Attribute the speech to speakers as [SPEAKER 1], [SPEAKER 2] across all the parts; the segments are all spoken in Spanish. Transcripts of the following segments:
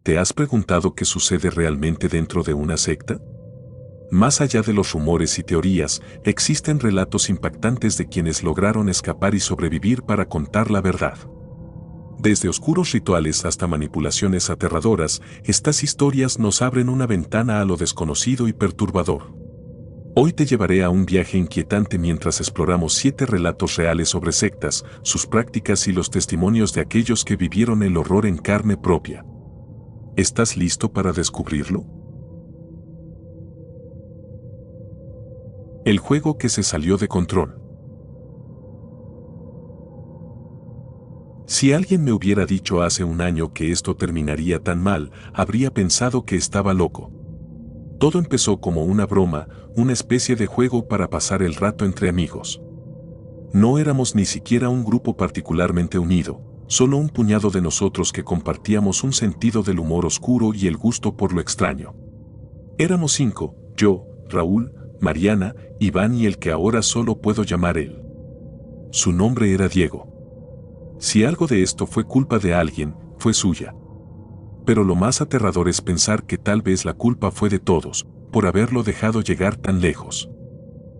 [SPEAKER 1] ¿te has preguntado qué sucede realmente dentro de una secta? Más allá de los rumores y teorías, existen relatos impactantes de quienes lograron escapar y sobrevivir para contar la verdad. Desde oscuros rituales hasta manipulaciones aterradoras, estas historias nos abren una ventana a lo desconocido y perturbador. Hoy te llevaré a un viaje inquietante mientras exploramos 7 relatos reales sobre sectas, sus prácticas y los testimonios de aquellos que vivieron el horror en carne propia. ¿Estás listo para descubrirlo? El juego que se salió de control. Si alguien me hubiera dicho hace un año que esto terminaría tan mal, habría pensado que estaba loco. Todo empezó como una broma, una especie de juego para pasar el rato entre amigos. No éramos ni siquiera un grupo particularmente unido, solo un puñado de nosotros que compartíamos un sentido del humor oscuro y el gusto por lo extraño. Éramos 5, yo, Raúl, Mariana, Iván y el que ahora solo puedo llamar él. Su nombre era Diego. Si algo de esto fue culpa de alguien, fue suya. Pero lo más aterrador es pensar que tal vez la culpa fue de todos, por haberlo dejado llegar tan lejos.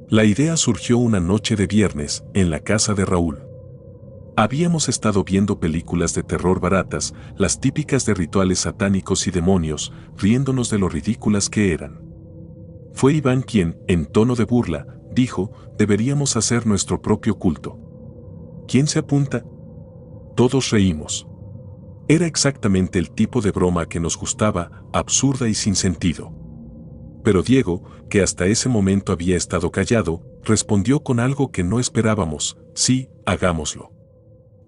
[SPEAKER 1] La idea surgió una noche de viernes, en la casa de Raúl. Habíamos estado viendo películas de terror baratas, las típicas de rituales satánicos y demonios, riéndonos de lo ridículas que eran. Fue Iván quien, en tono de burla, dijo, deberíamos hacer nuestro propio culto. ¿Quién se apunta? Todos reímos. Era exactamente el tipo de broma que nos gustaba, absurda y sin sentido. Pero Diego, que hasta ese momento había estado callado, respondió con algo que no esperábamos, sí, hagámoslo.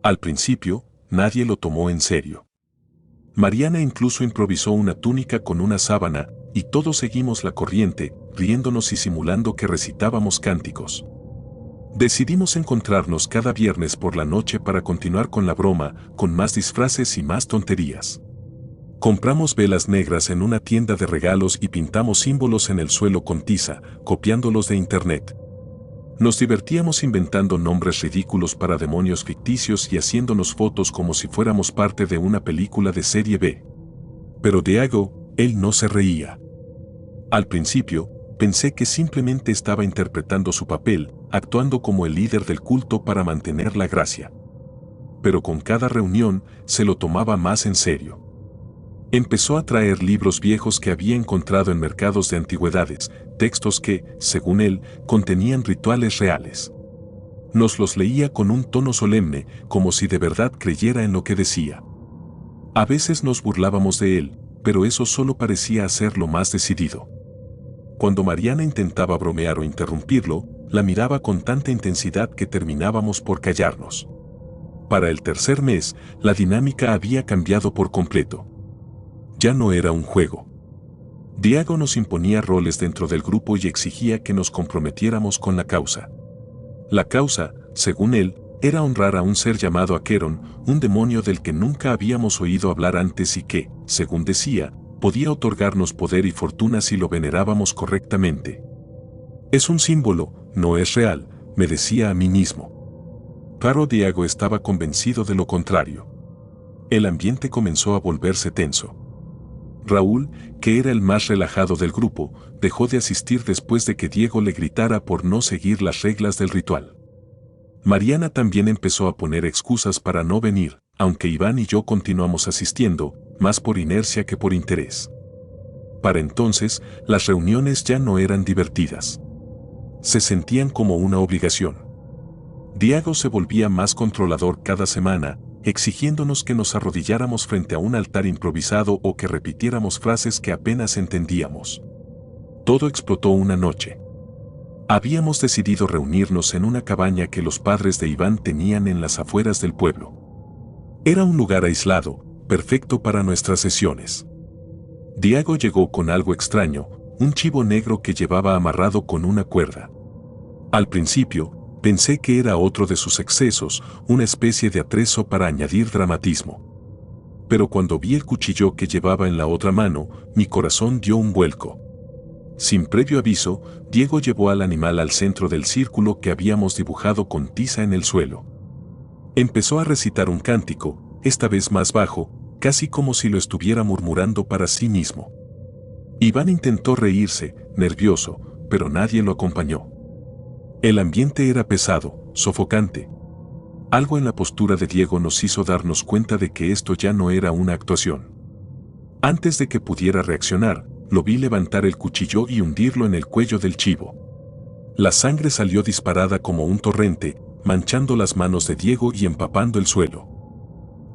[SPEAKER 1] Al principio, nadie lo tomó en serio. Mariana incluso improvisó una túnica con una sábana, y todos seguimos la corriente, riéndonos y simulando que recitábamos cánticos. Decidimos encontrarnos cada viernes por la noche para continuar con la broma, con más disfraces y más tonterías. Compramos velas negras en una tienda de regalos y pintamos símbolos en el suelo con tiza, copiándolos de internet. Nos divertíamos inventando nombres ridículos para demonios ficticios y haciéndonos fotos como si fuéramos parte de una película de serie B. Pero Diego, él no se reía. Al principio, pensé que simplemente estaba interpretando su papel, actuando como el líder del culto para mantener la gracia. Pero con cada reunión, se lo tomaba más en serio. Empezó a traer libros viejos que había encontrado en mercados de antigüedades, textos que, según él, contenían rituales reales. Nos los leía con un tono solemne, como si de verdad creyera en lo que decía. A veces nos burlábamos de él, pero eso solo parecía hacerlo más decidido. Cuando Mariana intentaba bromear o interrumpirlo, la miraba con tanta intensidad que terminábamos por callarnos. Para el tercer mes, la dinámica había cambiado por completo. Ya no era un juego. Diego nos imponía roles dentro del grupo y exigía que nos comprometiéramos con la causa. La causa, según él, era honrar a un ser llamado Aqueron, un demonio del que nunca habíamos oído hablar antes y que, según decía, podía otorgarnos poder y fortuna si lo venerábamos correctamente. Es un símbolo, no es real, me decía a mí mismo. Pero Diego estaba convencido de lo contrario. El ambiente comenzó a volverse tenso. Raúl, que era el más relajado del grupo, dejó de asistir después de que Diego le gritara por no seguir las reglas del ritual. Mariana también empezó a poner excusas para no venir, aunque Iván y yo continuamos asistiendo, más por inercia que por interés. Para entonces, las reuniones ya no eran divertidas. Se sentían como una obligación. Diego se volvía más controlador cada semana, exigiéndonos que nos arrodilláramos frente a un altar improvisado o que repitiéramos frases que apenas entendíamos. Todo explotó una noche. Habíamos decidido reunirnos en una cabaña que los padres de Iván tenían en las afueras del pueblo. Era un lugar aislado, perfecto para nuestras sesiones. Diego llegó con algo extraño, un chivo negro que llevaba amarrado con una cuerda. Al principio, pensé que era otro de sus excesos, una especie de atrezo para añadir dramatismo. Pero cuando vi el cuchillo que llevaba en la otra mano, mi corazón dio un vuelco. Sin previo aviso, Diego llevó al animal al centro del círculo que habíamos dibujado con tiza en el suelo. Empezó a recitar un cántico, esta vez más bajo, casi como si lo estuviera murmurando para sí mismo. Iván intentó reírse, nervioso, pero nadie lo acompañó. El ambiente era pesado, sofocante. Algo en la postura de Diego nos hizo darnos cuenta de que esto ya no era una actuación. Antes de que pudiera reaccionar, lo vi levantar el cuchillo y hundirlo en el cuello del chivo. La sangre salió disparada como un torrente, manchando las manos de Diego y empapando el suelo.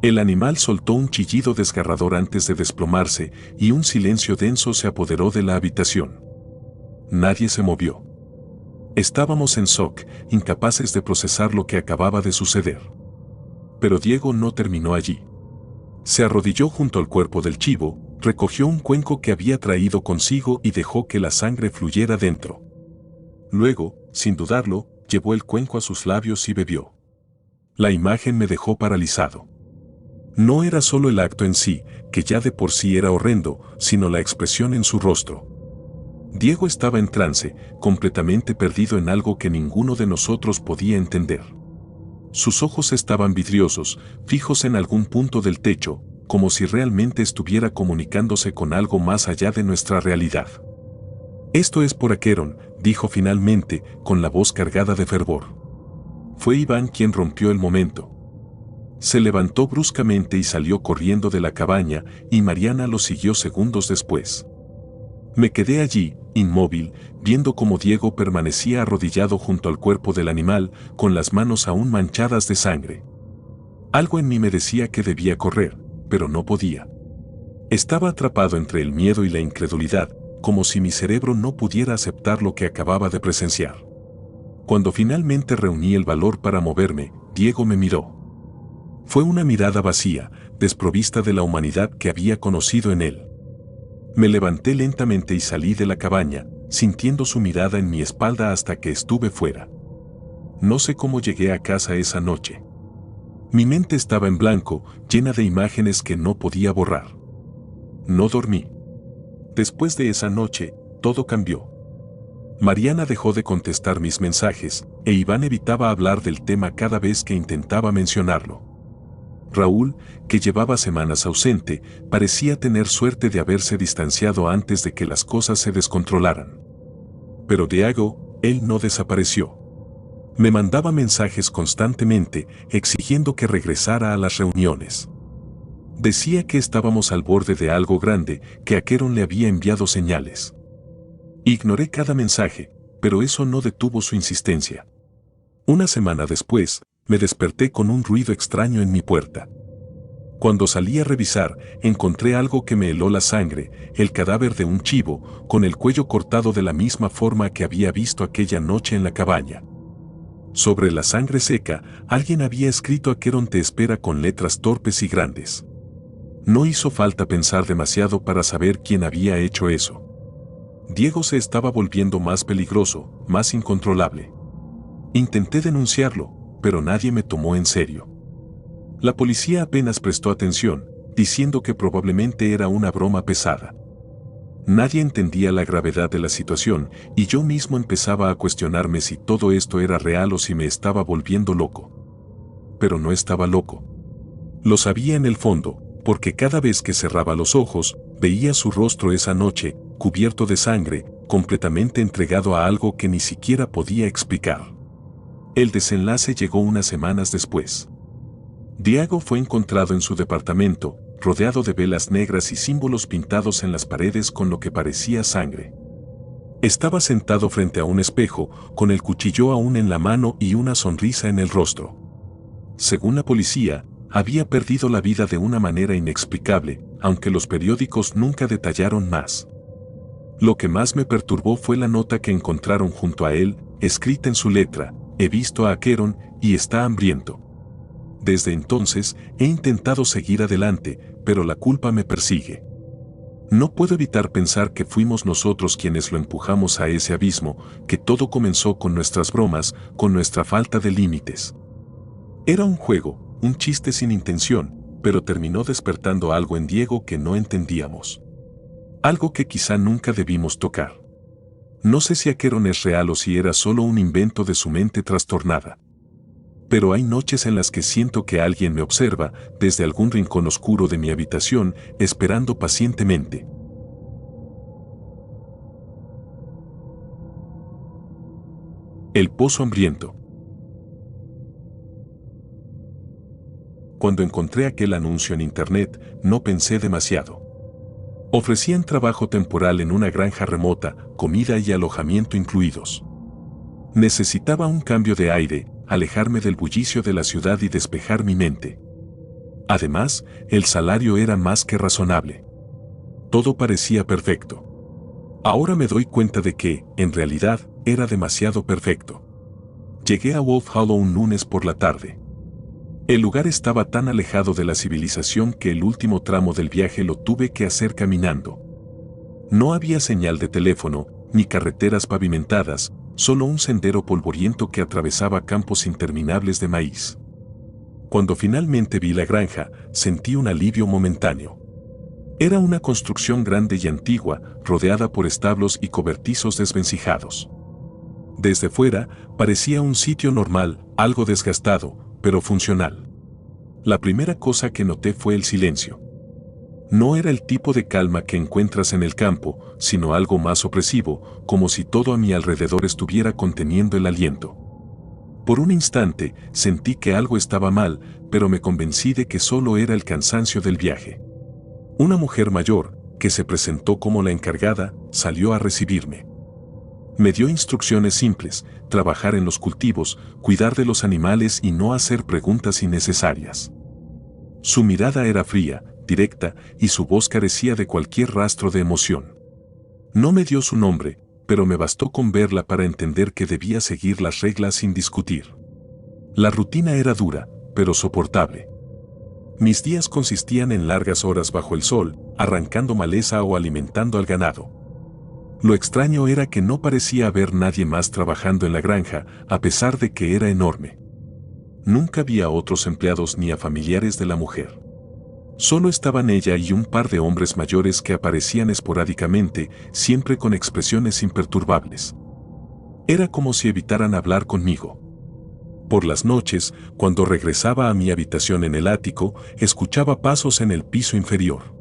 [SPEAKER 1] El animal soltó un chillido desgarrador antes de desplomarse y un silencio denso se apoderó de la habitación. Nadie se movió. Estábamos en shock, incapaces de procesar lo que acababa de suceder. Pero Diego no terminó allí. Se arrodilló junto al cuerpo del chivo, recogió un cuenco que había traído consigo y dejó que la sangre fluyera dentro. Luego, sin dudarlo, llevó el cuenco a sus labios y bebió. La imagen me dejó paralizado. No era solo el acto en sí, que ya de por sí era horrendo, sino la expresión en su rostro. Diego estaba en trance, completamente perdido en algo que ninguno de nosotros podía entender. Sus ojos estaban vidriosos, fijos en algún punto del techo, como si realmente estuviera comunicándose con algo más allá de nuestra realidad. «Esto es por Aqueron», dijo finalmente, con la voz cargada de fervor. Fue Iván quien rompió el momento. Se levantó bruscamente y salió corriendo de la cabaña, y Mariana lo siguió segundos después. Me quedé allí, inmóvil, viendo cómo Diego permanecía arrodillado junto al cuerpo del animal, con las manos aún manchadas de sangre. Algo en mí me decía que debía correr, pero no podía. Estaba atrapado entre el miedo y la incredulidad, como si mi cerebro no pudiera aceptar lo que acababa de presenciar. Cuando finalmente reuní el valor para moverme, Diego me miró. Fue una mirada vacía, desprovista de la humanidad que había conocido en él. Me levanté lentamente y salí de la cabaña, sintiendo su mirada en mi espalda hasta que estuve fuera. No sé cómo llegué a casa esa noche. Mi mente estaba en blanco, llena de imágenes que no podía borrar. No dormí. Después de esa noche, todo cambió. Mariana dejó de contestar mis mensajes, e Iván evitaba hablar del tema cada vez que intentaba mencionarlo. Raúl, que llevaba semanas ausente, parecía tener suerte de haberse distanciado antes de que las cosas se descontrolaran. Pero Diego, él no desapareció. Me mandaba mensajes constantemente, exigiendo que regresara a las reuniones. Decía que estábamos al borde de algo grande, que Aqueron le había enviado señales. Ignoré cada mensaje, pero eso no detuvo su insistencia. Una semana después, me desperté con un ruido extraño en mi puerta. Cuando salí a revisar, encontré algo que me heló la sangre, el cadáver de un chivo, con el cuello cortado de la misma forma que había visto aquella noche en la cabaña. Sobre la sangre seca, alguien había escrito Aqueron te espera con letras torpes y grandes. No hizo falta pensar demasiado para saber quién había hecho eso. Diego se estaba volviendo más peligroso, más incontrolable. Intenté denunciarlo, pero nadie me tomó en serio. La policía apenas prestó atención, diciendo que probablemente era una broma pesada. Nadie entendía la gravedad de la situación, y yo mismo empezaba a cuestionarme si todo esto era real o si me estaba volviendo loco. Pero no estaba loco. Lo sabía en el fondo, porque cada vez que cerraba los ojos, veía su rostro esa noche, cubierto de sangre, completamente entregado a algo que ni siquiera podía explicar. El desenlace llegó unas semanas después. Diego fue encontrado en su departamento, rodeado de velas negras y símbolos pintados en las paredes con lo que parecía sangre. Estaba sentado frente a un espejo, con el cuchillo aún en la mano y una sonrisa en el rostro. Según la policía, había perdido la vida de una manera inexplicable, aunque los periódicos nunca detallaron más. Lo que más me perturbó fue la nota que encontraron junto a él, escrita en su letra: he visto a Aqueron y está hambriento. Desde entonces, he intentado seguir adelante, pero la culpa me persigue. No puedo evitar pensar que fuimos nosotros quienes lo empujamos a ese abismo, que todo comenzó con nuestras bromas, con nuestra falta de límites. Era un juego, un chiste sin intención, pero terminó despertando algo en Diego que no entendíamos. Algo que quizá nunca debimos tocar. No sé si Aqueron es real o si era solo un invento de su mente trastornada. Pero hay noches en las que siento que alguien me observa desde algún rincón oscuro de mi habitación, esperando pacientemente. El pozo hambriento. Cuando encontré aquel anuncio en internet, no pensé demasiado. Ofrecían trabajo temporal en una granja remota, comida y alojamiento incluidos. Necesitaba un cambio de aire, alejarme del bullicio de la ciudad y despejar mi mente. Además, el salario era más que razonable. Todo parecía perfecto. Ahora me doy cuenta de que, en realidad, era demasiado perfecto. Llegué a Wolf Hollow un lunes por la tarde. El lugar estaba tan alejado de la civilización que el último tramo del viaje lo tuve que hacer caminando. No había señal de teléfono, ni carreteras pavimentadas, solo un sendero polvoriento que atravesaba campos interminables de maíz. Cuando finalmente vi la granja, sentí un alivio momentáneo. Era una construcción grande y antigua, rodeada por establos y cobertizos desvencijados. Desde fuera, parecía un sitio normal, algo desgastado, pero funcional. La primera cosa que noté fue el silencio. No era el tipo de calma que encuentras en el campo, sino algo más opresivo, como si todo a mi alrededor estuviera conteniendo el aliento. Por un instante, sentí que algo estaba mal, pero me convencí de que solo era el cansancio del viaje. Una mujer mayor, que se presentó como la encargada, salió a recibirme. Me dio instrucciones simples: trabajar en los cultivos, cuidar de los animales y no hacer preguntas innecesarias. Su mirada era fría, directa, y su voz carecía de cualquier rastro de emoción. No me dio su nombre, pero me bastó con verla para entender que debía seguir las reglas sin discutir. La rutina era dura, pero soportable. Mis días consistían en largas horas bajo el sol, arrancando maleza o alimentando al ganado. Lo extraño era que no parecía haber nadie más trabajando en la granja, a pesar de que era enorme. Nunca vi a otros empleados ni a familiares de la mujer. Solo estaban ella y un par de hombres mayores que aparecían esporádicamente, siempre con expresiones imperturbables. Era como si evitaran hablar conmigo. Por las noches, cuando regresaba a mi habitación en el ático, escuchaba pasos en el piso inferior.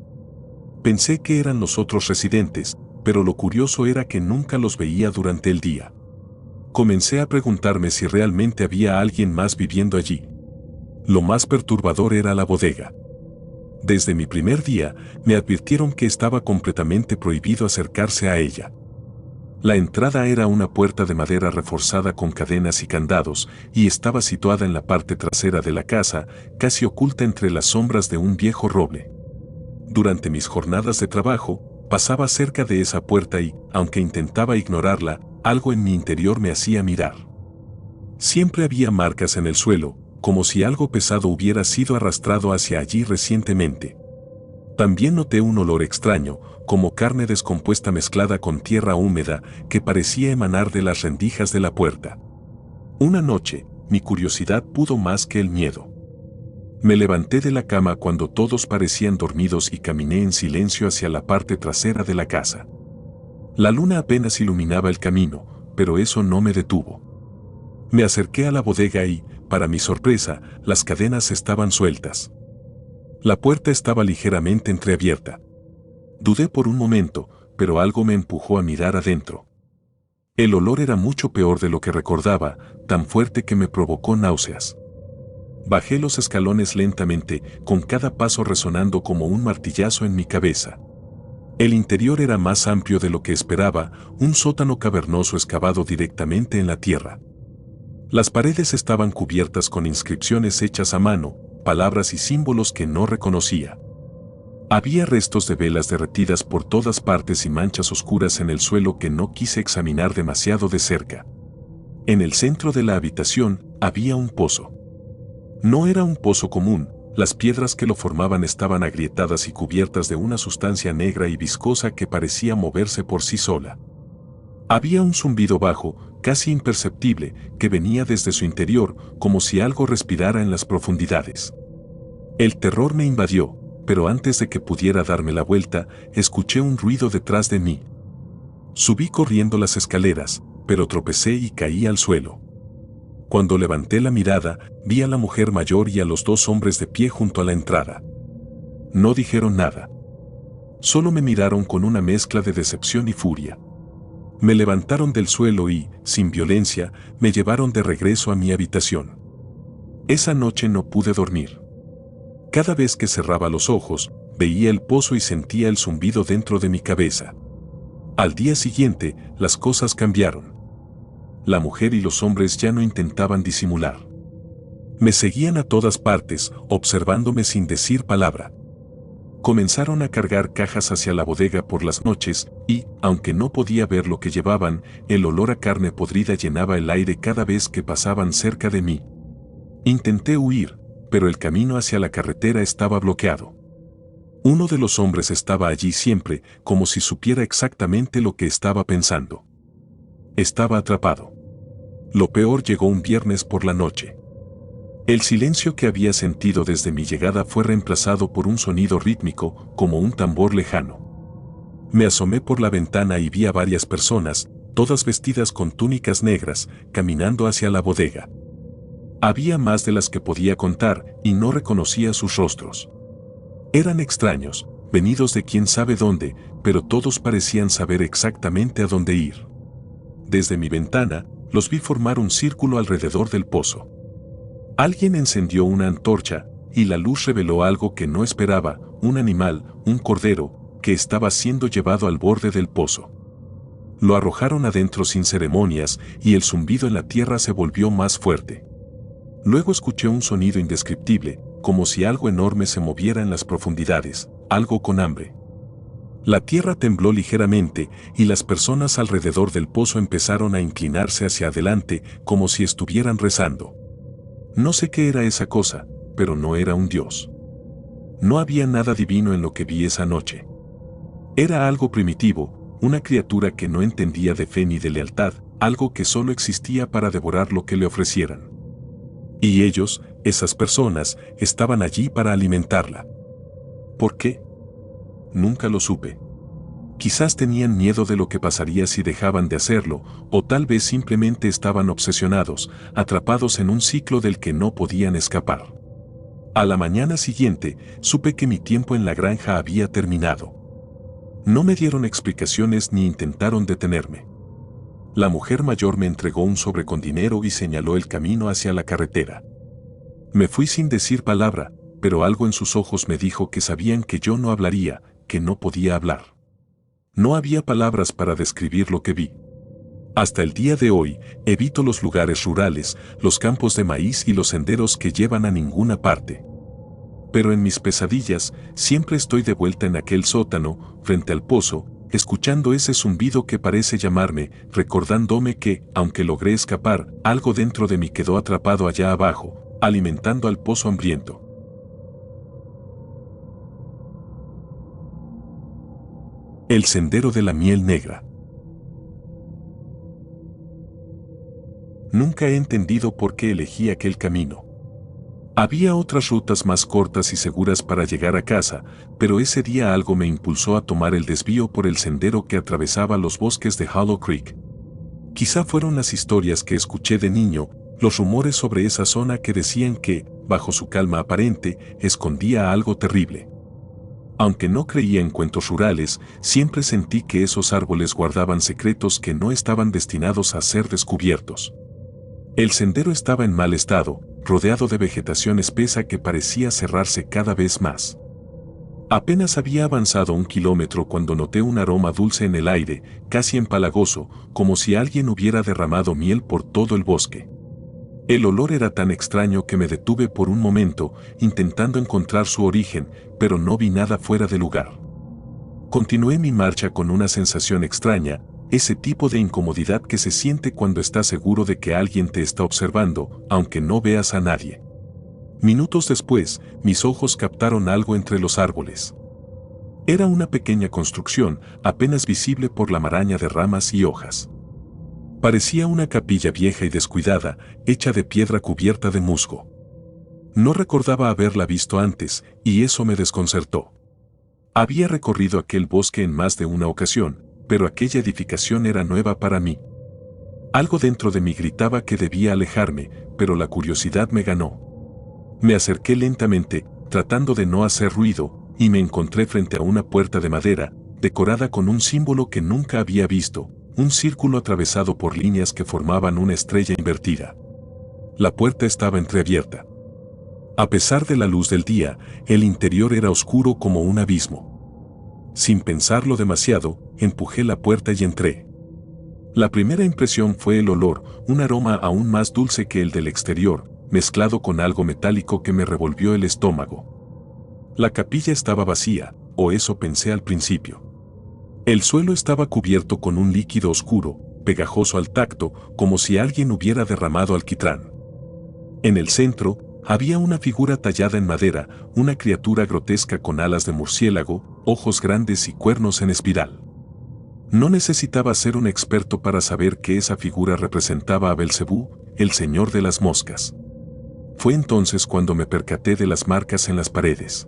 [SPEAKER 1] Pensé que eran los otros residentes, pero lo curioso era que nunca los veía durante el día. Comencé a preguntarme si realmente había alguien más viviendo allí. Lo más perturbador era la bodega. Desde mi primer día, me advirtieron que estaba completamente prohibido acercarse a ella. La entrada era una puerta de madera reforzada con cadenas y candados, y estaba situada en la parte trasera de la casa, casi oculta entre las sombras de un viejo roble. Durante mis jornadas de trabajo, pasaba cerca de esa puerta y, aunque intentaba ignorarla, algo en mi interior me hacía mirar. Siempre había marcas en el suelo, como si algo pesado hubiera sido arrastrado hacia allí recientemente. También noté un olor extraño, como carne descompuesta mezclada con tierra húmeda, que parecía emanar de las rendijas de la puerta. Una noche, mi curiosidad pudo más que el miedo. Me levanté de la cama cuando todos parecían dormidos y caminé en silencio hacia la parte trasera de la casa. La luna apenas iluminaba el camino, pero eso no me detuvo. Me acerqué a la bodega y, para mi sorpresa, las cadenas estaban sueltas. La puerta estaba ligeramente entreabierta. Dudé por un momento, pero algo me empujó a mirar adentro. El olor era mucho peor de lo que recordaba, tan fuerte que me provocó náuseas. Bajé los escalones lentamente, con cada paso resonando como un martillazo en mi cabeza. El interior era más amplio de lo que esperaba, un sótano cavernoso excavado directamente en la tierra. Las paredes estaban cubiertas con inscripciones hechas a mano, palabras y símbolos que no reconocía. Había restos de velas derretidas por todas partes y manchas oscuras en el suelo que no quise examinar demasiado de cerca. En el centro de la habitación había un pozo. No era un pozo común, las piedras que lo formaban estaban agrietadas y cubiertas de una sustancia negra y viscosa que parecía moverse por sí sola. Había un zumbido bajo, casi imperceptible, que venía desde su interior, como si algo respirara en las profundidades. El terror me invadió, pero antes de que pudiera darme la vuelta, escuché un ruido detrás de mí. Subí corriendo las escaleras, pero tropecé y caí al suelo. Cuando levanté la mirada, vi a la mujer mayor y a los dos hombres de pie junto a la entrada. No dijeron nada. Solo me miraron con una mezcla de decepción y furia. Me levantaron del suelo y, sin violencia, me llevaron de regreso a mi habitación. Esa noche no pude dormir. Cada vez que cerraba los ojos, veía el pozo y sentía el zumbido dentro de mi cabeza. Al día siguiente, las cosas cambiaron. La mujer y los hombres ya no intentaban disimular. Me seguían a todas partes, observándome sin decir palabra. Comenzaron a cargar cajas hacia la bodega por las noches y, aunque no podía ver lo que llevaban, el olor a carne podrida llenaba el aire cada vez que pasaban cerca de mí. Intenté huir, pero el camino hacia la carretera estaba bloqueado. Uno de los hombres estaba allí siempre, como si supiera exactamente lo que estaba pensando. Estaba atrapado. Lo peor llegó un viernes por la noche. El silencio que había sentido desde mi llegada fue reemplazado por un sonido rítmico, como un tambor lejano. Me asomé por la ventana y vi a varias personas, todas vestidas con túnicas negras, caminando hacia la bodega. Había más de las que podía contar y no reconocía sus rostros. Eran extraños, venidos de quién sabe dónde, pero todos parecían saber exactamente a dónde ir. Desde mi ventana, los vi formar un círculo alrededor del pozo. Alguien encendió una antorcha, y la luz reveló algo que no esperaba, un animal, un cordero, que estaba siendo llevado al borde del pozo. Lo arrojaron adentro sin ceremonias, y el zumbido en la tierra se volvió más fuerte. Luego escuché un sonido indescriptible, como si algo enorme se moviera en las profundidades, algo con hambre. La tierra tembló ligeramente, y las personas alrededor del pozo empezaron a inclinarse hacia adelante, como si estuvieran rezando. No sé qué era esa cosa, pero no era un dios. No había nada divino en lo que vi esa noche. Era algo primitivo, una criatura que no entendía de fe ni de lealtad, algo que solo existía para devorar lo que le ofrecieran. Y ellos, esas personas, estaban allí para alimentarla. ¿Por qué? Nunca lo supe. Quizás tenían miedo de lo que pasaría si dejaban de hacerlo, o tal vez simplemente estaban obsesionados, atrapados en un ciclo del que no podían escapar. A la mañana siguiente, supe que mi tiempo en la granja había terminado. No me dieron explicaciones ni intentaron detenerme. La mujer mayor me entregó un sobre con dinero y señaló el camino hacia la carretera. Me fui sin decir palabra, pero algo en sus ojos me dijo que sabían que yo no hablaría, que no podía hablar. No había palabras para describir lo que vi. Hasta el día de hoy, evito los lugares rurales, los campos de maíz y los senderos que llevan a ninguna parte. Pero en mis pesadillas, siempre estoy de vuelta en aquel sótano, frente al pozo, escuchando ese zumbido que parece llamarme, recordándome que, aunque logré escapar, algo dentro de mí quedó atrapado allá abajo, alimentando al pozo hambriento. El sendero de la miel negra. Nunca he entendido por qué elegí aquel camino. Había otras rutas más cortas y seguras para llegar a casa, pero ese día algo me impulsó a tomar el desvío por el sendero que atravesaba los bosques de Hollow Creek. Quizá fueron las historias que escuché de niño, los rumores sobre esa zona que decían que, bajo su calma aparente, escondía algo terrible. Aunque no creía en cuentos rurales, siempre sentí que esos árboles guardaban secretos que no estaban destinados a ser descubiertos. El sendero estaba en mal estado, rodeado de vegetación espesa que parecía cerrarse cada vez más. Apenas había avanzado 1 kilómetro cuando noté un aroma dulce en el aire, casi empalagoso, como si alguien hubiera derramado miel por todo el bosque. El olor era tan extraño que me detuve por un momento, intentando encontrar su origen, pero no vi nada fuera de lugar. Continué mi marcha con una sensación extraña, ese tipo de incomodidad que se siente cuando estás seguro de que alguien te está observando, aunque no veas a nadie. Minutos después, mis ojos captaron algo entre los árboles. Era una pequeña construcción, apenas visible por la maraña de ramas y hojas. Parecía una capilla vieja y descuidada, hecha de piedra cubierta de musgo. No recordaba haberla visto antes, y eso me desconcertó. Había recorrido aquel bosque en más de una ocasión, pero aquella edificación era nueva para mí. Algo dentro de mí gritaba que debía alejarme, pero la curiosidad me ganó. Me acerqué lentamente, tratando de no hacer ruido, y me encontré frente a una puerta de madera, decorada con un símbolo que nunca había visto, un círculo atravesado por líneas que formaban una estrella invertida. La puerta estaba entreabierta. A pesar de la luz del día, el interior era oscuro como un abismo. Sin pensarlo demasiado, empujé la puerta y entré. La primera impresión fue el olor, un aroma aún más dulce que el del exterior, mezclado con algo metálico que me revolvió el estómago. La capilla estaba vacía, o eso pensé al principio. El suelo estaba cubierto con un líquido oscuro, pegajoso al tacto, como si alguien hubiera derramado alquitrán. En el centro, había una figura tallada en madera, una criatura grotesca con alas de murciélago, ojos grandes y cuernos en espiral. No necesitaba ser un experto para saber que esa figura representaba a Belcebú, el señor de las moscas. Fue entonces cuando me percaté de las marcas en las paredes.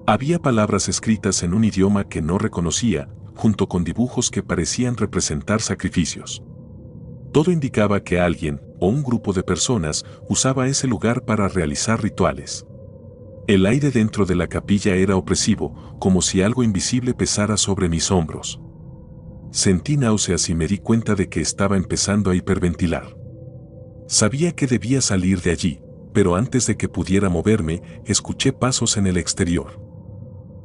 [SPEAKER 1] Había palabras escritas en un idioma que no reconocía, junto con dibujos que parecían representar sacrificios. Todo indicaba que alguien, o un grupo de personas, usaba ese lugar para realizar rituales. El aire dentro de la capilla era opresivo, como si algo invisible pesara sobre mis hombros. Sentí náuseas y me di cuenta de que estaba empezando a hiperventilar. Sabía que debía salir de allí, pero antes de que pudiera moverme, escuché pasos en el exterior.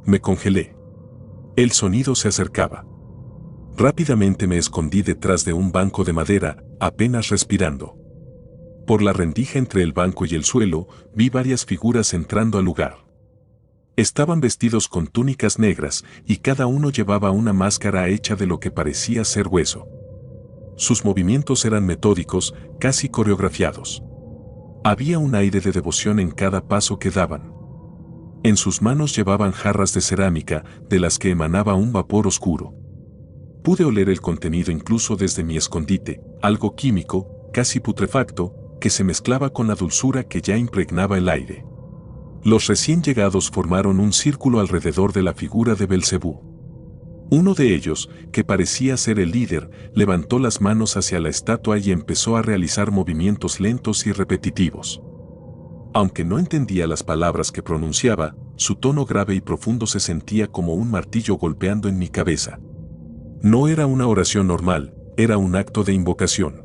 [SPEAKER 1] Me congelé. El sonido se acercaba. Rápidamente me escondí detrás de un banco de madera, apenas respirando. Por la rendija entre el banco y el suelo, vi varias figuras entrando al lugar. Estaban vestidos con túnicas negras y cada uno llevaba una máscara hecha de lo que parecía ser hueso. Sus movimientos eran metódicos, casi coreografiados. Había un aire de devoción en cada paso que daban. En sus manos llevaban jarras de cerámica, de las que emanaba un vapor oscuro. Pude oler el contenido incluso desde mi escondite, algo químico, casi putrefacto, que se mezclaba con la dulzura que ya impregnaba el aire. Los recién llegados formaron un círculo alrededor de la figura de Belcebú. Uno de ellos, que parecía ser el líder, levantó las manos hacia la estatua y empezó a realizar movimientos lentos y repetitivos. Aunque no entendía las palabras que pronunciaba, su tono grave y profundo se sentía como un martillo golpeando en mi cabeza. No era una oración normal, era un acto de invocación.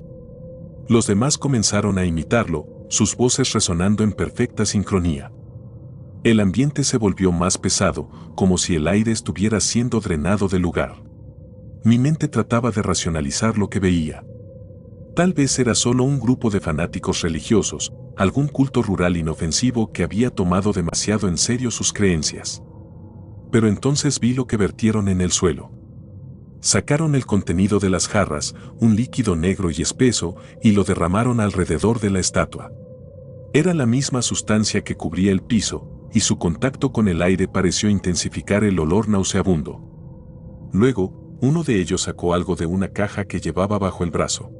[SPEAKER 1] Los demás comenzaron a imitarlo, sus voces resonando en perfecta sincronía. El ambiente se volvió más pesado, como si el aire estuviera siendo drenado del lugar. Mi mente trataba de racionalizar lo que veía. Tal vez era solo un grupo de fanáticos religiosos, algún culto rural inofensivo que había tomado demasiado en serio sus creencias. Pero entonces vi lo que vertieron en el suelo. Sacaron el contenido de las jarras, un líquido negro y espeso, y lo derramaron alrededor de la estatua. Era la misma sustancia que cubría el piso, y su contacto con el aire pareció intensificar el olor nauseabundo. Luego, uno de ellos sacó algo de una caja que llevaba bajo el brazo.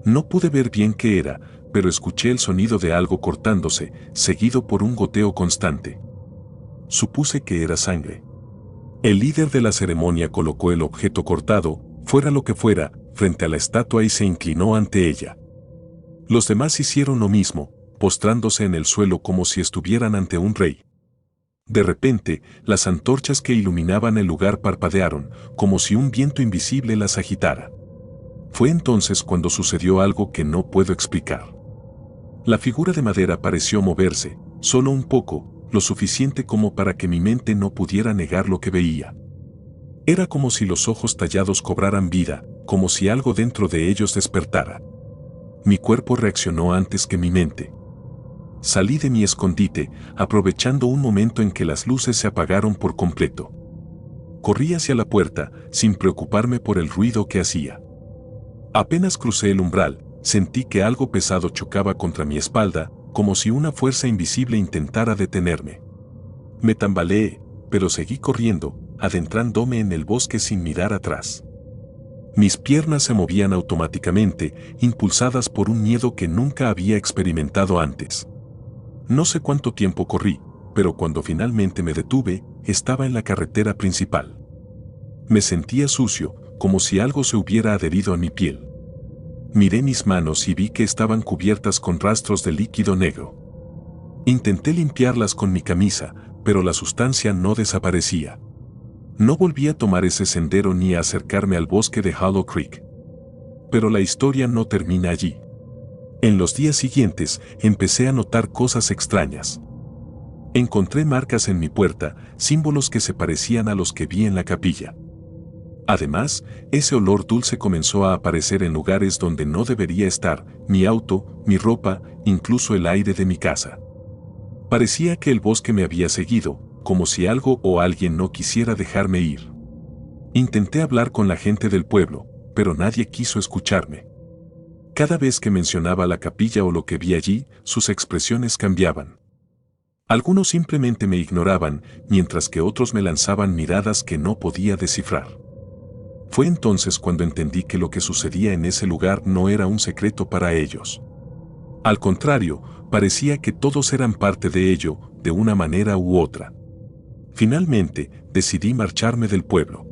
[SPEAKER 1] No pude ver bien qué era, pero escuché el sonido de algo cortándose, seguido por un goteo constante. Supuse que era sangre. El líder de la ceremonia colocó el objeto cortado, fuera lo que fuera, frente a la estatua y se inclinó ante ella. Los demás hicieron lo mismo, postrándose en el suelo como si estuvieran ante un rey. De repente, las antorchas que iluminaban el lugar parpadearon, como si un viento invisible las agitara. Fue entonces cuando sucedió algo que no puedo explicar. La figura de madera pareció moverse, solo un poco, lo suficiente como para que mi mente no pudiera negar lo que veía. Era como si los ojos tallados cobraran vida, como si algo dentro de ellos despertara. Mi cuerpo reaccionó antes que mi mente. Salí de mi escondite, aprovechando un momento en que las luces se apagaron por completo. Corrí hacia la puerta, sin preocuparme por el ruido que hacía. Apenas crucé el umbral, sentí que algo pesado chocaba contra mi espalda, como si una fuerza invisible intentara detenerme. Me tambaleé, pero seguí corriendo, adentrándome en el bosque sin mirar atrás. Mis piernas se movían automáticamente, impulsadas por un miedo que nunca había experimentado antes. No sé cuánto tiempo corrí, pero cuando finalmente me detuve, estaba en la carretera principal. Me sentía sucio, como si algo se hubiera adherido a mi piel. Miré mis manos y vi que estaban cubiertas con rastros de líquido negro. Intenté limpiarlas con mi camisa, pero la sustancia no desaparecía. No volví a tomar ese sendero ni a acercarme al bosque de Hollow Creek. Pero la historia no termina allí. En los días siguientes, empecé a notar cosas extrañas. Encontré marcas en mi puerta, símbolos que se parecían a los que vi en la capilla. Además, ese olor dulce comenzó a aparecer en lugares donde no debería estar, mi auto, mi ropa, incluso el aire de mi casa. Parecía que el bosque me había seguido, como si algo o alguien no quisiera dejarme ir. Intenté hablar con la gente del pueblo, pero nadie quiso escucharme. Cada vez que mencionaba la capilla o lo que vi allí, sus expresiones cambiaban. Algunos simplemente me ignoraban, mientras que otros me lanzaban miradas que no podía descifrar. Fue entonces cuando entendí que lo que sucedía en ese lugar no era un secreto para ellos. Al contrario, parecía que todos eran parte de ello, de una manera u otra. Finalmente, decidí marcharme del pueblo.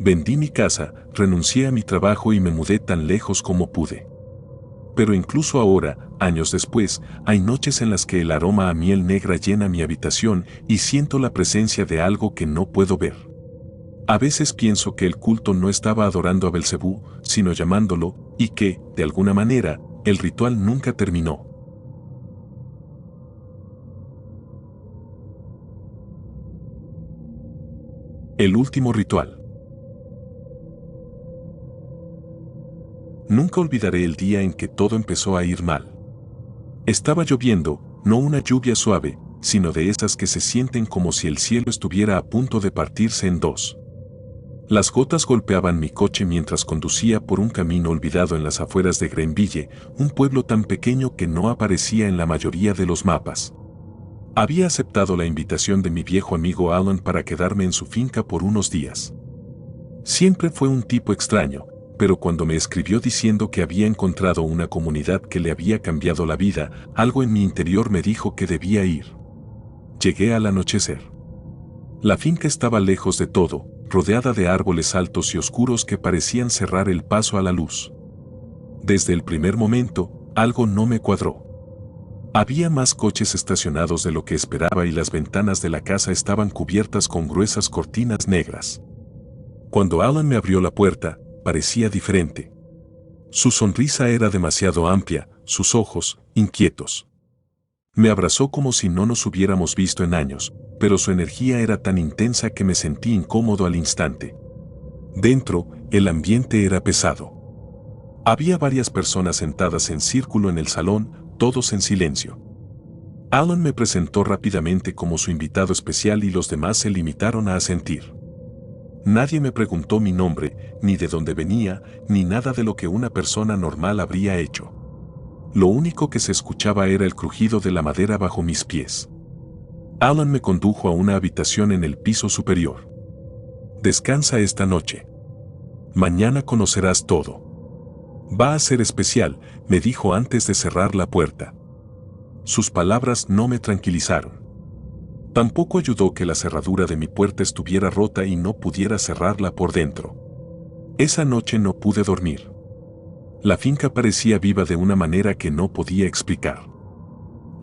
[SPEAKER 1] Vendí mi casa, renuncié a mi trabajo y me mudé tan lejos como pude. Pero incluso ahora, años después, hay noches en las que el aroma a miel negra llena mi habitación y siento la presencia de algo que no puedo ver. A veces pienso que el culto no estaba adorando a Belcebú, sino llamándolo, y que, de alguna manera, el ritual nunca terminó. El último ritual. Nunca olvidaré el día en que todo empezó a ir mal. Estaba lloviendo, no una lluvia suave, sino de esas que se sienten como si el cielo estuviera a punto de partirse en dos. Las gotas golpeaban mi coche mientras conducía por un camino olvidado en las afueras de Greenville, un pueblo tan pequeño que no aparecía en la mayoría de los mapas. Había aceptado la invitación de mi viejo amigo Alan para quedarme en su finca por unos días. Siempre fue un tipo extraño, pero cuando me escribió diciendo que había encontrado una comunidad que le había cambiado la vida, algo en mi interior me dijo que debía ir. Llegué al anochecer. La finca estaba lejos de todo, rodeada de árboles altos y oscuros que parecían cerrar el paso a la luz. Desde el primer momento, algo no me cuadró. Había más coches estacionados de lo que esperaba y las ventanas de la casa estaban cubiertas con gruesas cortinas negras. Cuando Alan me abrió la puerta, parecía diferente. Su sonrisa era demasiado amplia, sus ojos, inquietos. Me abrazó como si no nos hubiéramos visto en años, pero su energía era tan intensa que me sentí incómodo al instante. Dentro, el ambiente era pesado. Había varias personas sentadas en círculo en el salón, todos en silencio. Alan me presentó rápidamente como su invitado especial y los demás se limitaron a asentir. Nadie me preguntó mi nombre, ni de dónde venía, ni nada de lo que una persona normal habría hecho. Lo único que se escuchaba era el crujido de la madera bajo mis pies. Alan me condujo a una habitación en el piso superior. Descansa esta noche. Mañana conocerás todo. Va a ser especial, me dijo antes de cerrar la puerta. Sus palabras no me tranquilizaron. Tampoco ayudó que la cerradura de mi puerta estuviera rota y no pudiera cerrarla por dentro. Esa noche no pude dormir. La finca parecía viva de una manera que no podía explicar.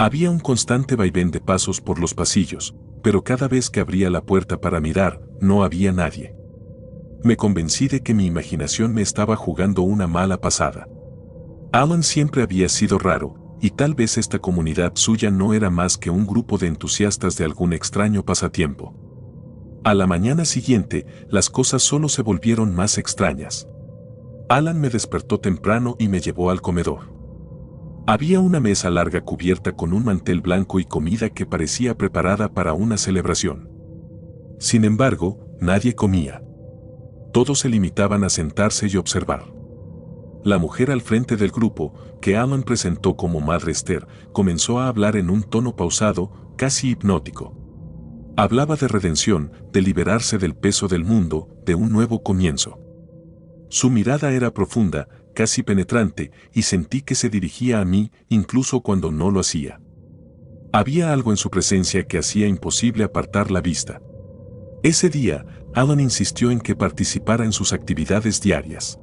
[SPEAKER 1] Había un constante vaivén de pasos por los pasillos, pero cada vez que abría la puerta para mirar, no había nadie. Me convencí de que mi imaginación me estaba jugando una mala pasada. Alan siempre había sido raro, y tal vez esta comunidad suya no era más que un grupo de entusiastas de algún extraño pasatiempo. A la mañana siguiente, las cosas solo se volvieron más extrañas. Alan me despertó temprano y me llevó al comedor. Había una mesa larga cubierta con un mantel blanco y comida que parecía preparada para una celebración. Sin embargo, nadie comía. Todos se limitaban a sentarse y observar. La mujer al frente del grupo, que Alan presentó como Madre Esther, comenzó a hablar en un tono pausado, casi hipnótico. Hablaba de redención, de liberarse del peso del mundo, de un nuevo comienzo. Su mirada era profunda, casi penetrante, y sentí que se dirigía a mí, incluso cuando no lo hacía. Había algo en su presencia que hacía imposible apartar la vista. Ese día, Alan insistió en que participara en sus actividades diarias.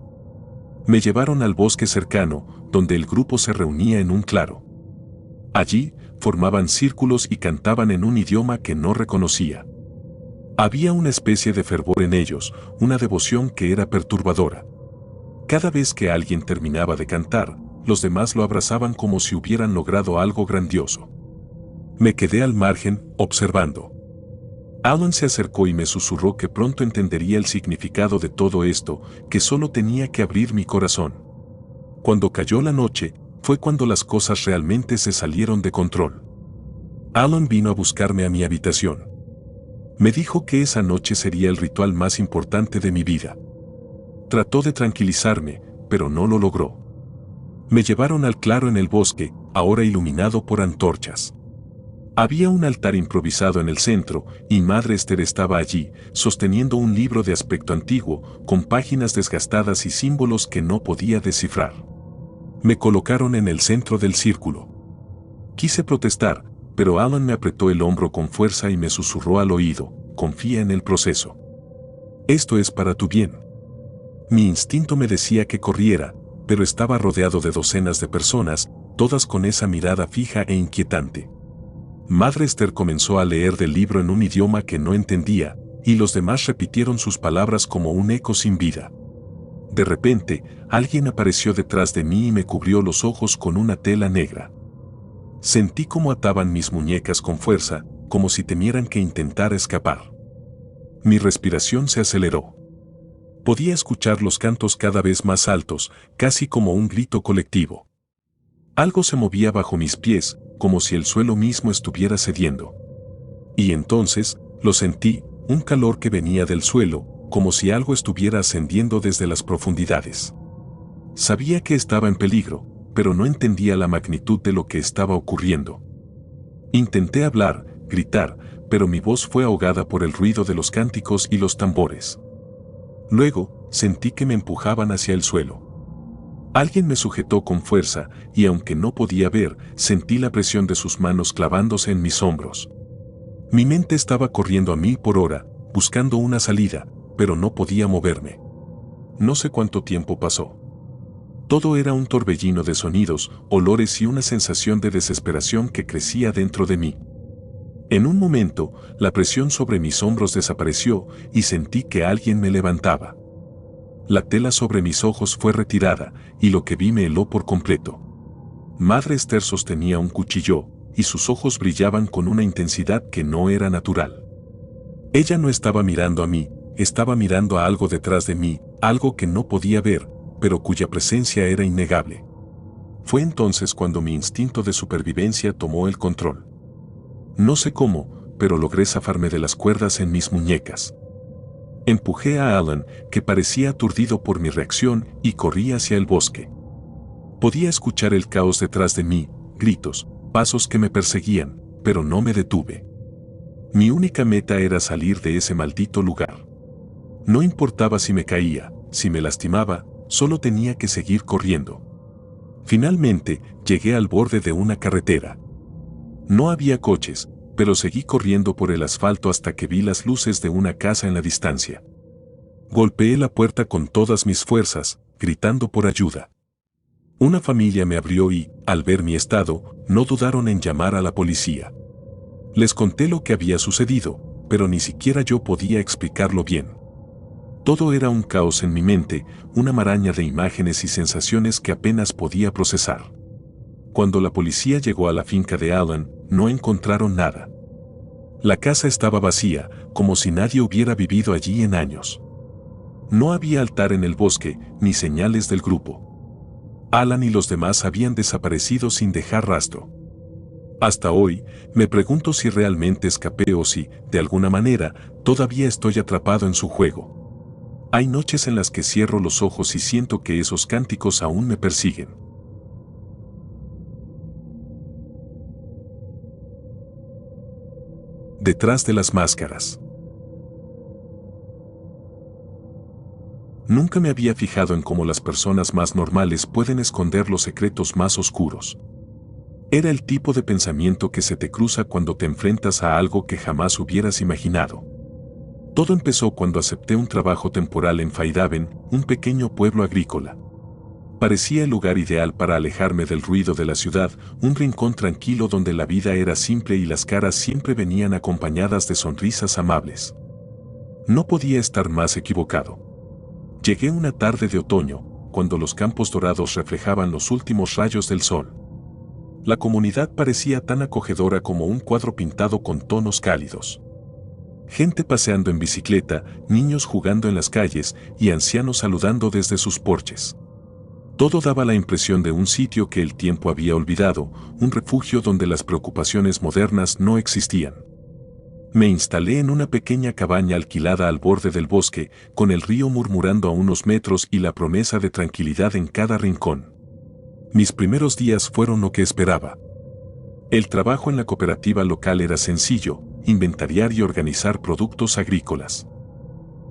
[SPEAKER 1] Me llevaron al bosque cercano, donde el grupo se reunía en un claro. Allí, formaban círculos y cantaban en un idioma que no reconocía. Había una especie de fervor en ellos, una devoción que era perturbadora. Cada vez que alguien terminaba de cantar, los demás lo abrazaban como si hubieran logrado algo grandioso. Me quedé al margen, observando. Alan se acercó y me susurró que pronto entendería el significado de todo esto, que solo tenía que abrir mi corazón. Cuando cayó la noche, fue cuando las cosas realmente se salieron de control. Alan vino a buscarme a mi habitación. Me dijo que esa noche sería el ritual más importante de mi vida. Trató de tranquilizarme, pero no lo logró. Me llevaron al claro en el bosque, ahora iluminado por antorchas. Había un altar improvisado en el centro, y Madre Esther estaba allí, sosteniendo un libro de aspecto antiguo, con páginas desgastadas y símbolos que no podía descifrar. Me colocaron en el centro del círculo. Quise protestar, pero Alan me apretó el hombro con fuerza y me susurró al oído: confía en el proceso. Esto es para tu bien. Mi instinto me decía que corriera, pero estaba rodeado de docenas de personas, todas con esa mirada fija e inquietante. Madre Esther comenzó a leer del libro en un idioma que no entendía, y los demás repitieron sus palabras como un eco sin vida. De repente, alguien apareció detrás de mí y me cubrió los ojos con una tela negra. Sentí cómo ataban mis muñecas con fuerza, como si temieran que intentara escapar. Mi respiración se aceleró. Podía escuchar los cantos cada vez más altos, casi como un grito colectivo. Algo se movía bajo mis pies, como si el suelo mismo estuviera cediendo. Y entonces, lo sentí, un calor que venía del suelo, como si algo estuviera ascendiendo desde las profundidades. Sabía que estaba en peligro, pero no entendía la magnitud de lo que estaba ocurriendo. Intenté hablar, gritar, pero mi voz fue ahogada por el ruido de los cánticos y los tambores. Luego, sentí que me empujaban hacia el suelo. Alguien me sujetó con fuerza, y aunque no podía ver, sentí la presión de sus manos clavándose en mis hombros. Mi mente estaba corriendo a 1000 por hora, buscando una salida, pero no podía moverme. No sé cuánto tiempo pasó. Todo era un torbellino de sonidos, olores y una sensación de desesperación que crecía dentro de mí. En un momento, la presión sobre mis hombros desapareció y sentí que alguien me levantaba. La tela sobre mis ojos fue retirada, y lo que vi me heló por completo. Madre Esther sostenía un cuchillo, y sus ojos brillaban con una intensidad que no era natural. Ella no estaba mirando a mí, estaba mirando a algo detrás de mí, algo que no podía ver, pero cuya presencia era innegable. Fue entonces cuando mi instinto de supervivencia tomó el control. No sé cómo, pero logré zafarme de las cuerdas en mis muñecas. Empujé a Alan, que parecía aturdido por mi reacción, y corrí hacia el bosque. Podía escuchar el caos detrás de mí, gritos, pasos que me perseguían, pero no me detuve. Mi única meta era salir de ese maldito lugar. No importaba si me caía, si me lastimaba, solo tenía que seguir corriendo. Finalmente, llegué al borde de una carretera. No había coches, pero seguí corriendo por el asfalto hasta que vi las luces de una casa en la distancia. Golpeé la puerta con todas mis fuerzas, gritando por ayuda. Una familia me abrió y, al ver mi estado, no dudaron en llamar a la policía. Les conté lo que había sucedido, pero ni siquiera yo podía explicarlo bien. Todo era un caos en mi mente, una maraña de imágenes y sensaciones que apenas podía procesar. Cuando la policía llegó a la finca de Alan, no encontraron nada. La casa estaba vacía, como si nadie hubiera vivido allí en años. No había altar en el bosque, ni señales del grupo. Alan y los demás habían desaparecido sin dejar rastro. Hasta hoy, me pregunto si realmente escapé o si, de alguna manera, todavía estoy atrapado en su juego. Hay noches en las que cierro los ojos y siento que esos cánticos aún me persiguen. Detrás de las máscaras. Nunca me había fijado en cómo las personas más normales pueden esconder los secretos más oscuros. Era el tipo de pensamiento que se te cruza cuando te enfrentas a algo que jamás hubieras imaginado. Todo empezó cuando acepté un trabajo temporal en Fairhaven, un pequeño pueblo agrícola. Parecía el lugar ideal para alejarme del ruido de la ciudad, un rincón tranquilo donde la vida era simple y las caras siempre venían acompañadas de sonrisas amables. No podía estar más equivocado. Llegué una tarde de otoño, cuando los campos dorados reflejaban los últimos rayos del sol. La comunidad parecía tan acogedora como un cuadro pintado con tonos cálidos. Gente paseando en bicicleta, niños jugando en las calles y ancianos saludando desde sus porches. Todo daba la impresión de un sitio que el tiempo había olvidado, un refugio donde las preocupaciones modernas no existían. Me instalé en una pequeña cabaña alquilada al borde del bosque, con el río murmurando a unos metros y la promesa de tranquilidad en cada rincón. Mis primeros días fueron lo que esperaba. El trabajo en la cooperativa local era sencillo, inventariar y organizar productos agrícolas.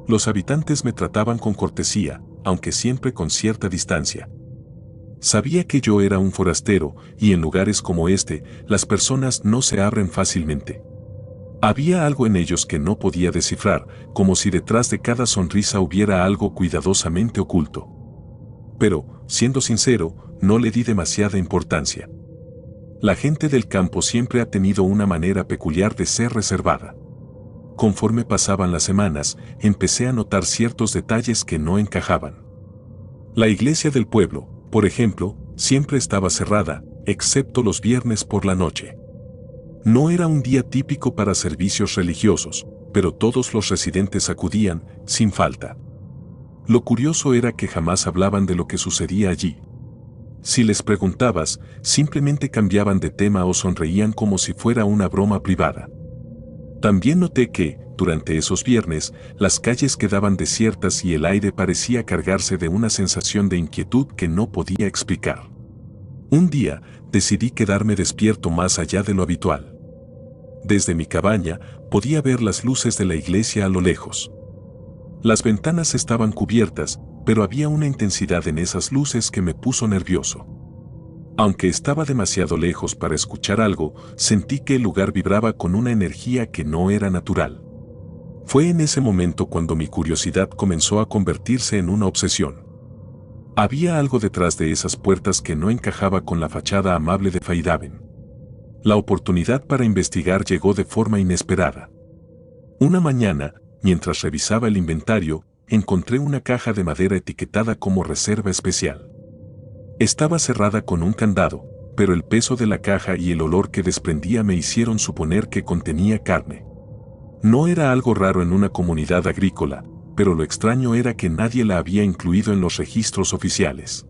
[SPEAKER 1] Los habitantes me trataban con cortesía, aunque siempre con cierta distancia. Sabía que yo era un forastero, y en lugares como este, las personas no se abren fácilmente. Había algo en ellos que no podía descifrar, como si detrás de cada sonrisa hubiera algo cuidadosamente oculto. Pero, siendo sincero, no le di demasiada importancia. La gente del campo siempre ha tenido una manera peculiar de ser reservada. Conforme pasaban las semanas, empecé a notar ciertos detalles que no encajaban. La iglesia del pueblo, por ejemplo, siempre estaba cerrada, excepto los viernes por la noche. No era un día típico para servicios religiosos, pero todos los residentes acudían, sin falta. Lo curioso era que jamás hablaban de lo que sucedía allí. Si les preguntabas, simplemente cambiaban de tema o sonreían como si fuera una broma privada. También noté que, durante esos viernes, las calles quedaban desiertas y el aire parecía cargarse de una sensación de inquietud que no podía explicar. Un día, decidí quedarme despierto más allá de lo habitual. Desde mi cabaña, podía ver las luces de la iglesia a lo lejos. Las ventanas estaban cubiertas, pero había una intensidad en esas luces que me puso nervioso. Aunque estaba demasiado lejos para escuchar algo, sentí que el lugar vibraba con una energía que no era natural. Fue en ese momento cuando mi curiosidad comenzó a convertirse en una obsesión. Había algo detrás de esas puertas que no encajaba con la fachada amable de Feidaven. La oportunidad para investigar llegó de forma inesperada. Una mañana, mientras revisaba el inventario, encontré una caja de madera etiquetada como reserva especial. Estaba cerrada con un candado, pero el peso de la caja y el olor que desprendía me hicieron suponer que contenía carne. No era algo raro en una comunidad agrícola, pero lo extraño era que nadie la había incluido en los registros oficiales.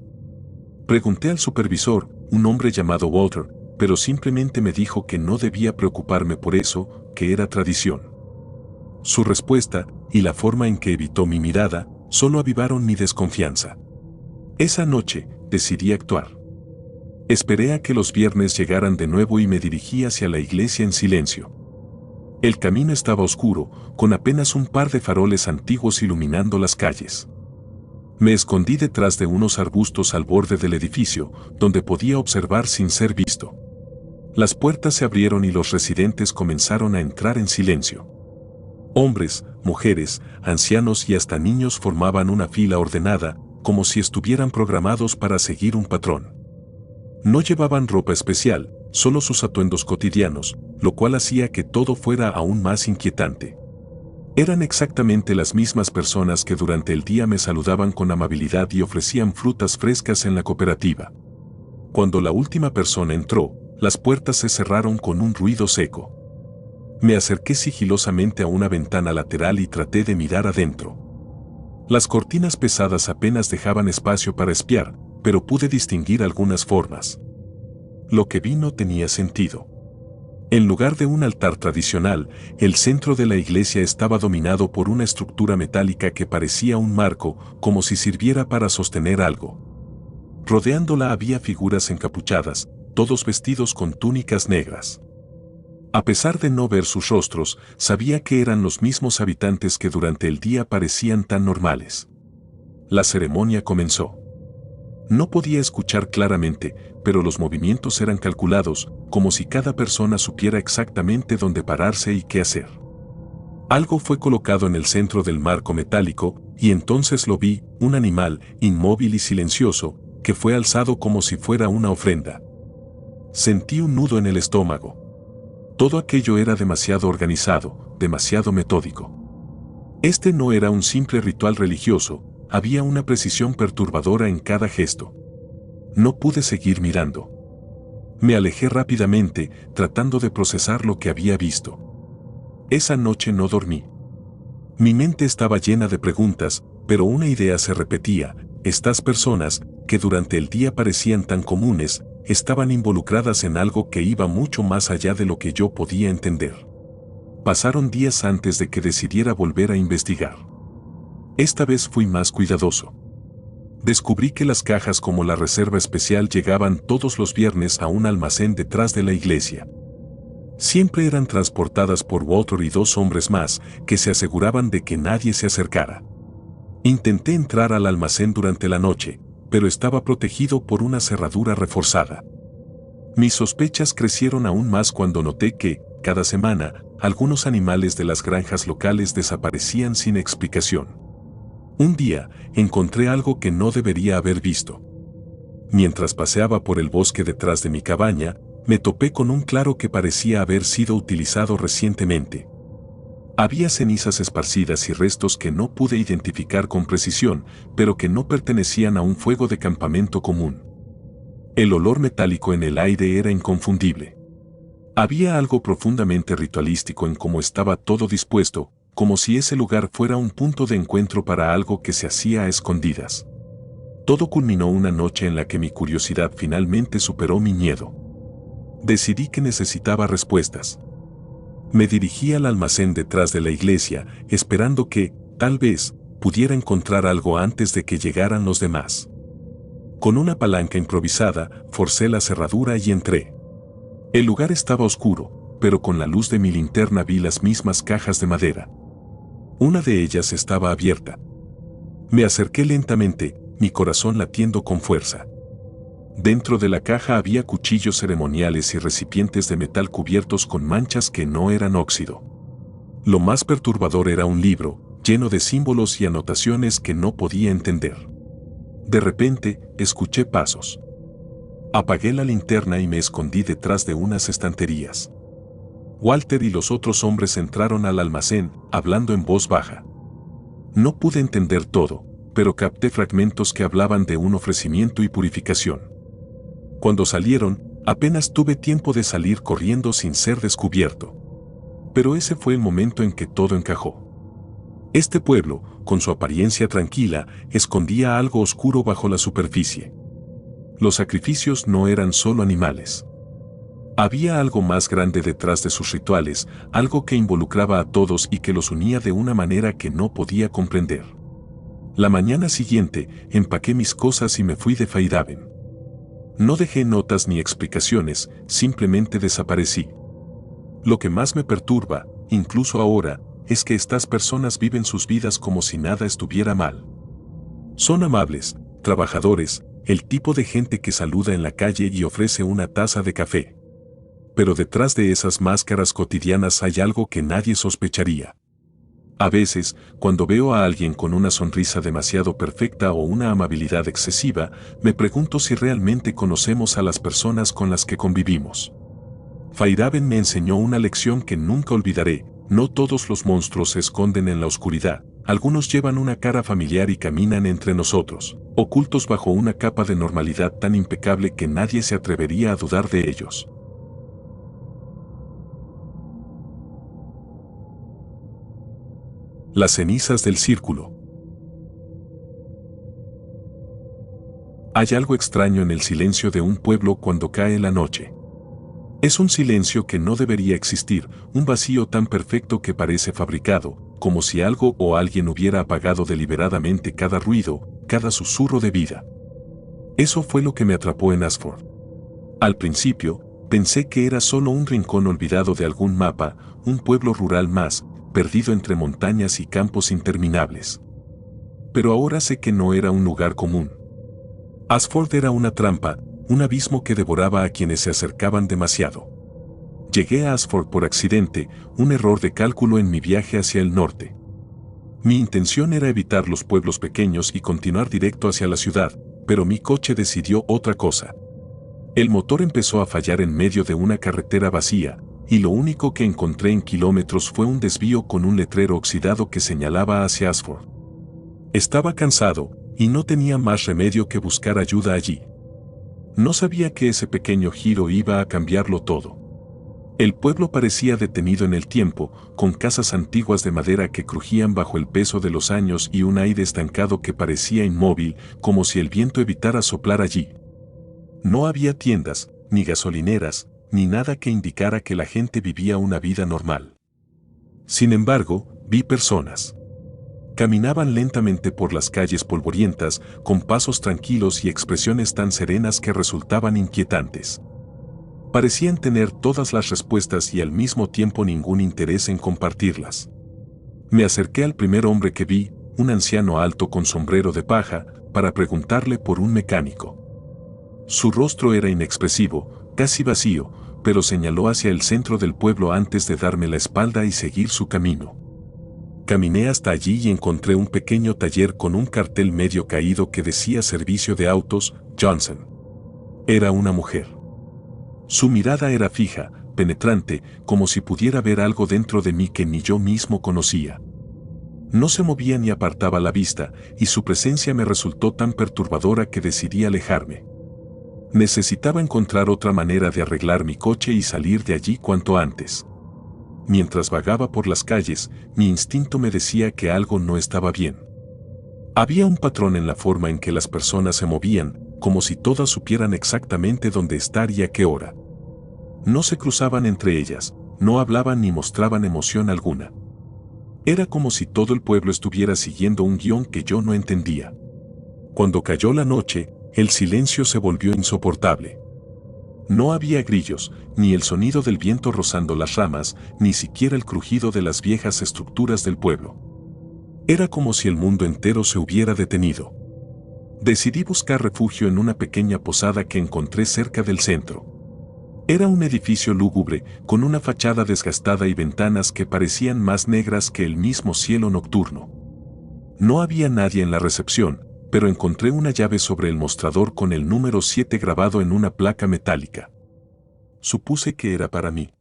[SPEAKER 1] Pregunté al supervisor, un hombre llamado Walter, pero simplemente me dijo que no debía preocuparme por eso, que era tradición. Su respuesta, y la forma en que evitó mi mirada, solo avivaron mi desconfianza. Esa noche, decidí actuar. Esperé a que los viernes llegaran de nuevo y me dirigí hacia la iglesia en silencio. El camino estaba oscuro, con apenas un par de faroles antiguos iluminando las calles. Me escondí detrás de unos arbustos al borde del edificio, donde podía observar sin ser visto. Las puertas se abrieron y los residentes comenzaron a entrar en silencio. Hombres, mujeres, ancianos y hasta niños formaban una fila ordenada, como si estuvieran programados para seguir un patrón. No llevaban ropa especial, solo sus atuendos cotidianos, lo cual hacía que todo fuera aún más inquietante. Eran exactamente las mismas personas que durante el día me saludaban con amabilidad y ofrecían frutas frescas en la cooperativa. Cuando la última persona entró, las puertas se cerraron con un ruido seco. Me acerqué sigilosamente a una ventana lateral y traté de mirar adentro. Las cortinas pesadas apenas dejaban espacio para espiar, pero pude distinguir algunas formas. Lo que vi no tenía sentido. En lugar de un altar tradicional, el centro de la iglesia estaba dominado por una estructura metálica que parecía un marco, como si sirviera para sostener algo. Rodeándola había figuras encapuchadas, todos vestidos con túnicas negras. A pesar de no ver sus rostros, sabía que eran los mismos habitantes que durante el día parecían tan normales. La ceremonia comenzó. No podía escuchar claramente, pero los movimientos eran calculados, como si cada persona supiera exactamente dónde pararse y qué hacer. Algo fue colocado en el centro del marco metálico, y entonces lo vi, un animal, inmóvil y silencioso, que fue alzado como si fuera una ofrenda. Sentí un nudo en el estómago. Todo aquello era demasiado organizado, demasiado metódico. Este no era un simple ritual religioso, había una precisión perturbadora en cada gesto. No pude seguir mirando. Me alejé rápidamente, tratando de procesar lo que había visto. Esa noche no dormí. Mi mente estaba llena de preguntas, pero una idea se repetía: estas personas, que durante el día parecían tan comunes, estaban involucradas en algo que iba mucho más allá de lo que yo podía entender. Pasaron días antes de que decidiera volver a investigar. Esta vez fui más cuidadoso. Descubrí que las cajas como la reserva especial llegaban todos los viernes a un almacén detrás de la iglesia. Siempre eran transportadas por Walter y 2 hombres más, que se aseguraban de que nadie se acercara. Intenté entrar al almacén durante la noche, pero estaba protegido por una cerradura reforzada. Mis sospechas crecieron aún más cuando noté que, cada semana, algunos animales de las granjas locales desaparecían sin explicación. Un día, encontré algo que no debería haber visto. Mientras paseaba por el bosque detrás de mi cabaña, me topé con un claro que parecía haber sido utilizado recientemente. Había cenizas esparcidas y restos que no pude identificar con precisión, pero que no pertenecían a un fuego de campamento común. El olor metálico en el aire era inconfundible. Había algo profundamente ritualístico en cómo estaba todo dispuesto, como si ese lugar fuera un punto de encuentro para algo que se hacía a escondidas. Todo culminó una noche en la que mi curiosidad finalmente superó mi miedo. Decidí que necesitaba respuestas. Me dirigí al almacén detrás de la iglesia, esperando que, tal vez, pudiera encontrar algo antes de que llegaran los demás. Con una palanca improvisada, forcé la cerradura y entré. El lugar estaba oscuro, pero con la luz de mi linterna vi las mismas cajas de madera. Una de ellas estaba abierta. Me acerqué lentamente, mi corazón latiendo con fuerza. Dentro de la caja había cuchillos ceremoniales y recipientes de metal cubiertos con manchas que no eran óxido. Lo más perturbador era un libro, lleno de símbolos y anotaciones que no podía entender. De repente, escuché pasos. Apagué la linterna y me escondí detrás de unas estanterías. Walter y los otros hombres entraron al almacén, hablando en voz baja. No pude entender todo, pero capté fragmentos que hablaban de un ofrecimiento y purificación. Cuando salieron, apenas tuve tiempo de salir corriendo sin ser descubierto. Pero ese fue el momento en que todo encajó. Este pueblo, con su apariencia tranquila, escondía algo oscuro bajo la superficie. Los sacrificios no eran solo animales. Había algo más grande detrás de sus rituales, algo que involucraba a todos y que los unía de una manera que no podía comprender. La mañana siguiente, empaqué mis cosas y me fui de Fairhaven. No dejé notas ni explicaciones, simplemente desaparecí. Lo que más me perturba, incluso ahora, es que estas personas viven sus vidas como si nada estuviera mal. Son amables, trabajadores, el tipo de gente que saluda en la calle y ofrece una taza de café. Pero detrás de esas máscaras cotidianas hay algo que nadie sospecharía. A veces, cuando veo a alguien con una sonrisa demasiado perfecta o una amabilidad excesiva, me pregunto si realmente conocemos a las personas con las que convivimos. Fairhaven me enseñó una lección que nunca olvidaré: no todos los monstruos se esconden en la oscuridad, algunos llevan una cara familiar y caminan entre nosotros, ocultos bajo una capa de normalidad tan impecable que nadie se atrevería a dudar de ellos. Las cenizas del círculo. Hay algo extraño en el silencio de un pueblo cuando cae la noche. Es un silencio que no debería existir, un vacío tan perfecto que parece fabricado, como si algo o alguien hubiera apagado deliberadamente cada ruido, cada susurro de vida. Eso fue lo que me atrapó en Ashford. Al principio, pensé que era solo un rincón olvidado de algún mapa, un pueblo rural más, perdido entre montañas y campos interminables. Pero ahora sé que no era un lugar común. Ashford era una trampa, un abismo que devoraba a quienes se acercaban demasiado. Llegué a Ashford por accidente, un error de cálculo en mi viaje hacia el norte. Mi intención era evitar los pueblos pequeños y continuar directo hacia la ciudad, pero mi coche decidió otra cosa. El motor empezó a fallar en medio de una carretera vacía, y lo único que encontré en kilómetros fue un desvío con un letrero oxidado que señalaba hacia Ashford. Estaba cansado, y no tenía más remedio que buscar ayuda allí. No sabía que ese pequeño giro iba a cambiarlo todo. El pueblo parecía detenido en el tiempo, con casas antiguas de madera que crujían bajo el peso de los años y un aire estancado que parecía inmóvil, como si el viento evitara soplar allí. No había tiendas, ni gasolineras, ni nada que indicara que la gente vivía una vida normal. Sin embargo, vi personas. Caminaban lentamente por las calles polvorientas, con pasos tranquilos y expresiones tan serenas que resultaban inquietantes. Parecían tener todas las respuestas y al mismo tiempo ningún interés en compartirlas. Me acerqué al primer hombre que vi, un anciano alto con sombrero de paja, para preguntarle por un mecánico. Su rostro era inexpresivo, casi vacío, pero señaló hacia el centro del pueblo antes de darme la espalda y seguir su camino. Caminé hasta allí y encontré un pequeño taller con un cartel medio caído que decía Servicio de Autos, Johnson. Era una mujer. Su mirada era fija, penetrante, como si pudiera ver algo dentro de mí que ni yo mismo conocía. No se movía ni apartaba la vista, y su presencia me resultó tan perturbadora que decidí alejarme. Necesitaba encontrar otra manera de arreglar mi coche y salir de allí cuanto antes. Mientras vagaba por las calles, mi instinto me decía que algo no estaba bien. Había un patrón en la forma en que las personas se movían, como si todas supieran exactamente dónde estar y a qué hora. No se cruzaban entre ellas, no hablaban ni mostraban emoción alguna. Era como si todo el pueblo estuviera siguiendo un guión que yo no entendía. Cuando cayó la noche, el silencio se volvió insoportable. No había grillos, ni el sonido del viento rozando las ramas, ni siquiera el crujido de las viejas estructuras del pueblo. Era como si el mundo entero se hubiera detenido. Decidí buscar refugio en una pequeña posada que encontré cerca del centro. Era un edificio lúgubre, con una fachada desgastada y ventanas que parecían más negras que el mismo cielo nocturno. No había nadie en la recepción, pero encontré una llave sobre el mostrador con el número 7 grabado en una placa metálica. Supuse que era para mí.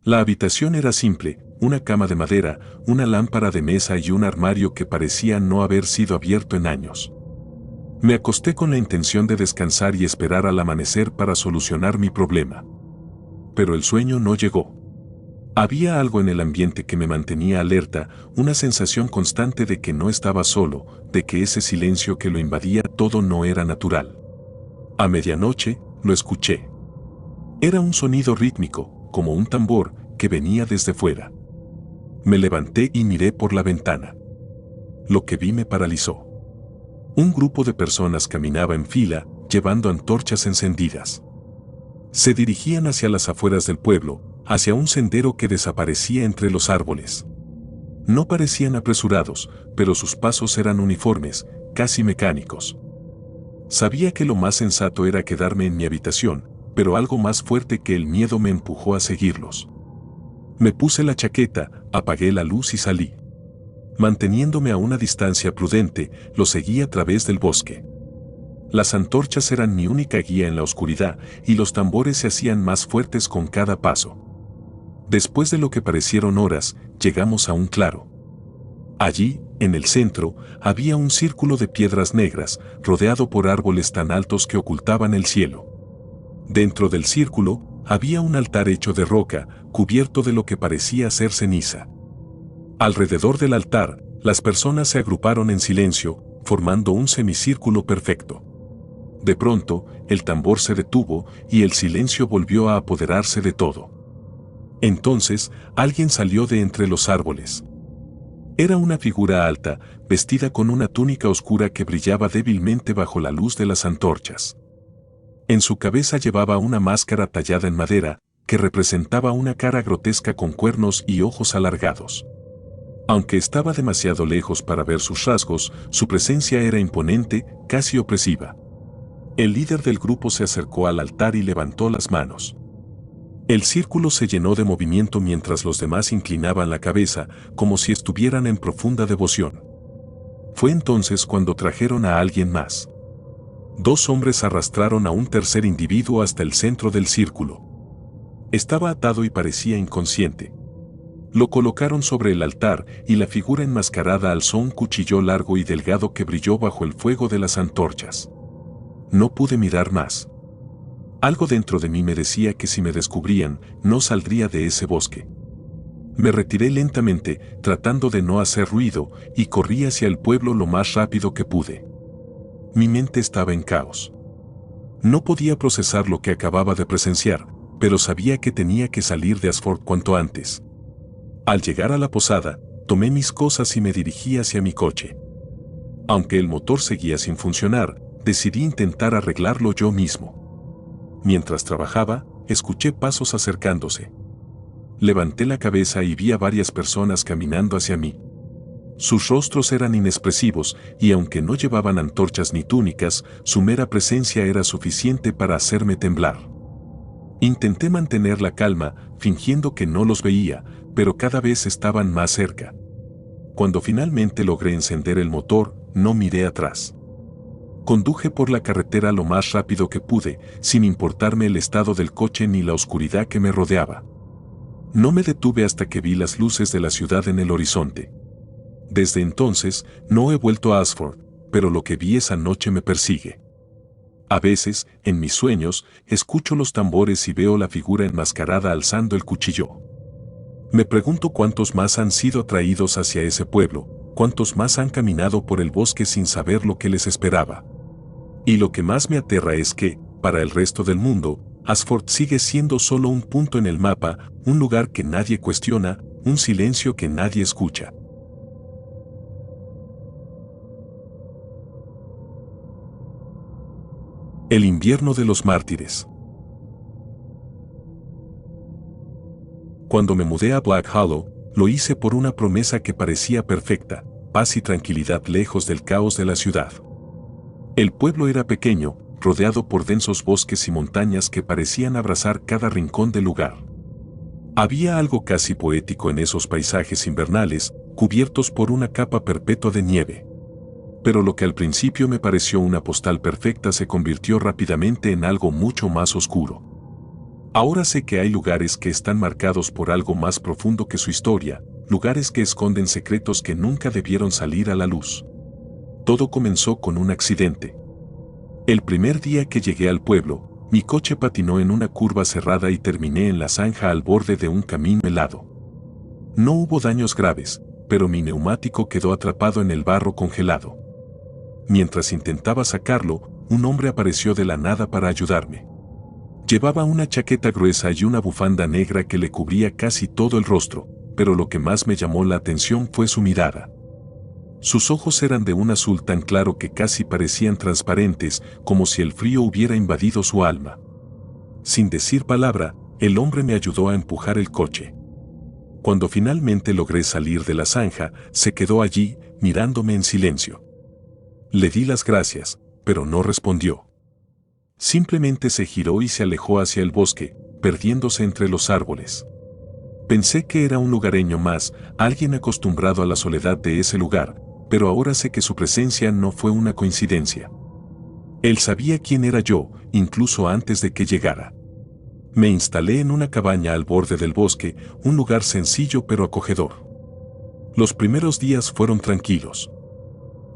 [SPEAKER 1] La habitación era simple, una cama de madera, una lámpara de mesa y un armario que parecía no haber sido abierto en años. Me acosté con la intención de descansar y esperar al amanecer para solucionar mi problema. Pero el sueño no llegó. Había algo en el ambiente que me mantenía alerta, una sensación constante de que no estaba solo, de que ese silencio que lo invadía todo no era natural. A medianoche, lo escuché. Era un sonido rítmico, como un tambor, que venía desde fuera. Me levanté y miré por la ventana. Lo que vi me paralizó. Un grupo de personas caminaba en fila, llevando antorchas encendidas. Se dirigían hacia las afueras del pueblo, hacia un sendero que desaparecía entre los árboles. No parecían apresurados, pero sus pasos eran uniformes, casi mecánicos. Sabía que lo más sensato era quedarme en mi habitación, pero algo más fuerte que el miedo me empujó a seguirlos. Me puse la chaqueta, apagué la luz y salí. Manteniéndome a una distancia prudente, lo seguí a través del bosque. Las antorchas eran mi única guía en la oscuridad, y los tambores se hacían más fuertes con cada paso. Después de lo que parecieron horas, llegamos a un claro. Allí, en el centro, había un círculo de piedras negras, rodeado por árboles tan altos que ocultaban el cielo. Dentro del círculo, había un altar hecho de roca, cubierto de lo que parecía ser ceniza. Alrededor del altar, las personas se agruparon en silencio, formando un semicírculo perfecto. De pronto, el tambor se detuvo y el silencio volvió a apoderarse de todo. Entonces, alguien salió de entre los árboles. Era una figura alta, vestida con una túnica oscura que brillaba débilmente bajo la luz de las antorchas. En su cabeza llevaba una máscara tallada en madera, que representaba una cara grotesca con cuernos y ojos alargados. Aunque estaba demasiado lejos para ver sus rasgos, su presencia era imponente, casi opresiva. El líder del grupo se acercó al altar y levantó las manos. El círculo se llenó de movimiento mientras los demás inclinaban la cabeza, como si estuvieran en profunda devoción. Fue entonces cuando trajeron a alguien más. Dos hombres arrastraron a un tercer individuo hasta el centro del círculo. Estaba atado y parecía inconsciente. Lo colocaron sobre el altar y la figura enmascarada alzó un cuchillo largo y delgado que brilló bajo el fuego de las antorchas. No pude mirar más. Algo dentro de mí me decía que si me descubrían, no saldría de ese bosque. Me retiré lentamente, tratando de no hacer ruido, y corrí hacia el pueblo lo más rápido que pude. Mi mente estaba en caos. No podía procesar lo que acababa de presenciar, pero sabía que tenía que salir de Ashford cuanto antes. Al llegar a la posada, tomé mis cosas y me dirigí hacia mi coche. Aunque el motor seguía sin funcionar, decidí intentar arreglarlo yo mismo. Mientras trabajaba, escuché pasos acercándose. Levanté la cabeza y vi a varias personas caminando hacia mí. Sus rostros eran inexpresivos y aunque no llevaban antorchas ni túnicas, su mera presencia era suficiente para hacerme temblar. Intenté mantener la calma, fingiendo que no los veía, pero cada vez estaban más cerca. Cuando finalmente logré encender el motor, no miré atrás. Conduje por la carretera lo más rápido que pude, sin importarme el estado del coche ni la oscuridad que me rodeaba. No me detuve hasta que vi las luces de la ciudad en el horizonte. Desde entonces, no he vuelto a Ashford, pero lo que vi esa noche me persigue. A veces, en mis sueños, escucho los tambores y veo la figura enmascarada alzando el cuchillo. Me pregunto cuántos más han sido atraídos hacia ese pueblo, cuántos más han caminado por el bosque sin saber lo que les esperaba. Y lo que más me aterra es que, para el resto del mundo, Ashford sigue siendo solo un punto en el mapa, un lugar que nadie cuestiona, un silencio que nadie escucha. El invierno de los mártires. Cuando me mudé a Black Hollow, lo hice por una promesa que parecía perfecta, paz y tranquilidad lejos del caos de la ciudad. El pueblo era pequeño, rodeado por densos bosques y montañas que parecían abrazar cada rincón del lugar. Había algo casi poético en esos paisajes invernales, cubiertos por una capa perpetua de nieve. Pero lo que al principio me pareció una postal perfecta se convirtió rápidamente en algo mucho más oscuro. Ahora sé que hay lugares que están marcados por algo más profundo que su historia, lugares que esconden secretos que nunca debieron salir a la luz. Todo comenzó con un accidente. El primer día que llegué al pueblo, mi coche patinó en una curva cerrada y terminé en la zanja al borde de un camino helado. No hubo daños graves, pero mi neumático quedó atrapado en el barro congelado. Mientras intentaba sacarlo, un hombre apareció de la nada para ayudarme. Llevaba una chaqueta gruesa y una bufanda negra que le cubría casi todo el rostro, pero lo que más me llamó la atención fue su mirada. Sus ojos eran de un azul tan claro que casi parecían transparentes, como si el frío hubiera invadido su alma. Sin decir palabra, el hombre me ayudó a empujar el coche. Cuando finalmente logré salir de la zanja, se quedó allí, mirándome en silencio. Le di las gracias, pero no respondió. Simplemente se giró y se alejó hacia el bosque, perdiéndose entre los árboles. Pensé que era un lugareño más, alguien acostumbrado a la soledad de ese lugar, pero ahora sé que su presencia no fue una coincidencia. Él sabía quién era yo, incluso antes de que llegara. Me instalé en una cabaña al borde del bosque, un lugar sencillo pero acogedor. Los primeros días fueron tranquilos.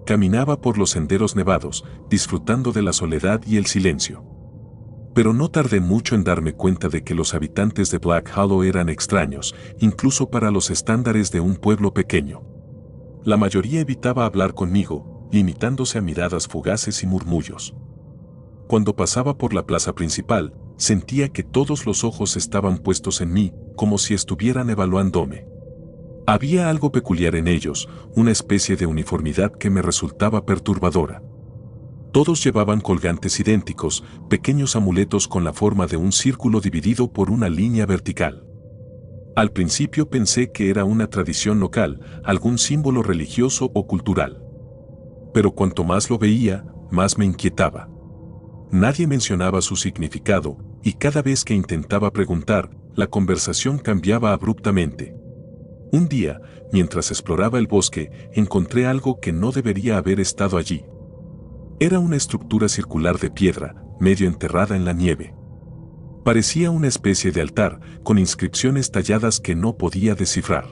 [SPEAKER 1] Caminaba por los senderos nevados, disfrutando de la soledad y el silencio. Pero no tardé mucho en darme cuenta de que los habitantes de Black Hollow eran extraños, incluso para los estándares de un pueblo pequeño. La mayoría evitaba hablar conmigo, limitándose a miradas fugaces y murmullos. Cuando pasaba por la plaza principal, sentía que todos los ojos estaban puestos en mí, como si estuvieran evaluándome. Había algo peculiar en ellos, una especie de uniformidad que me resultaba perturbadora. Todos llevaban colgantes idénticos, pequeños amuletos con la forma de un círculo dividido por una línea vertical. Al principio pensé que era una tradición local, algún símbolo religioso o cultural. Pero cuanto más lo veía, más me inquietaba. Nadie mencionaba su significado, y cada vez que intentaba preguntar, la conversación cambiaba abruptamente. Un día, mientras exploraba el bosque, encontré algo que no debería haber estado allí. Era una estructura circular de piedra, medio enterrada en la nieve. Parecía una especie de altar, con inscripciones talladas que no podía descifrar.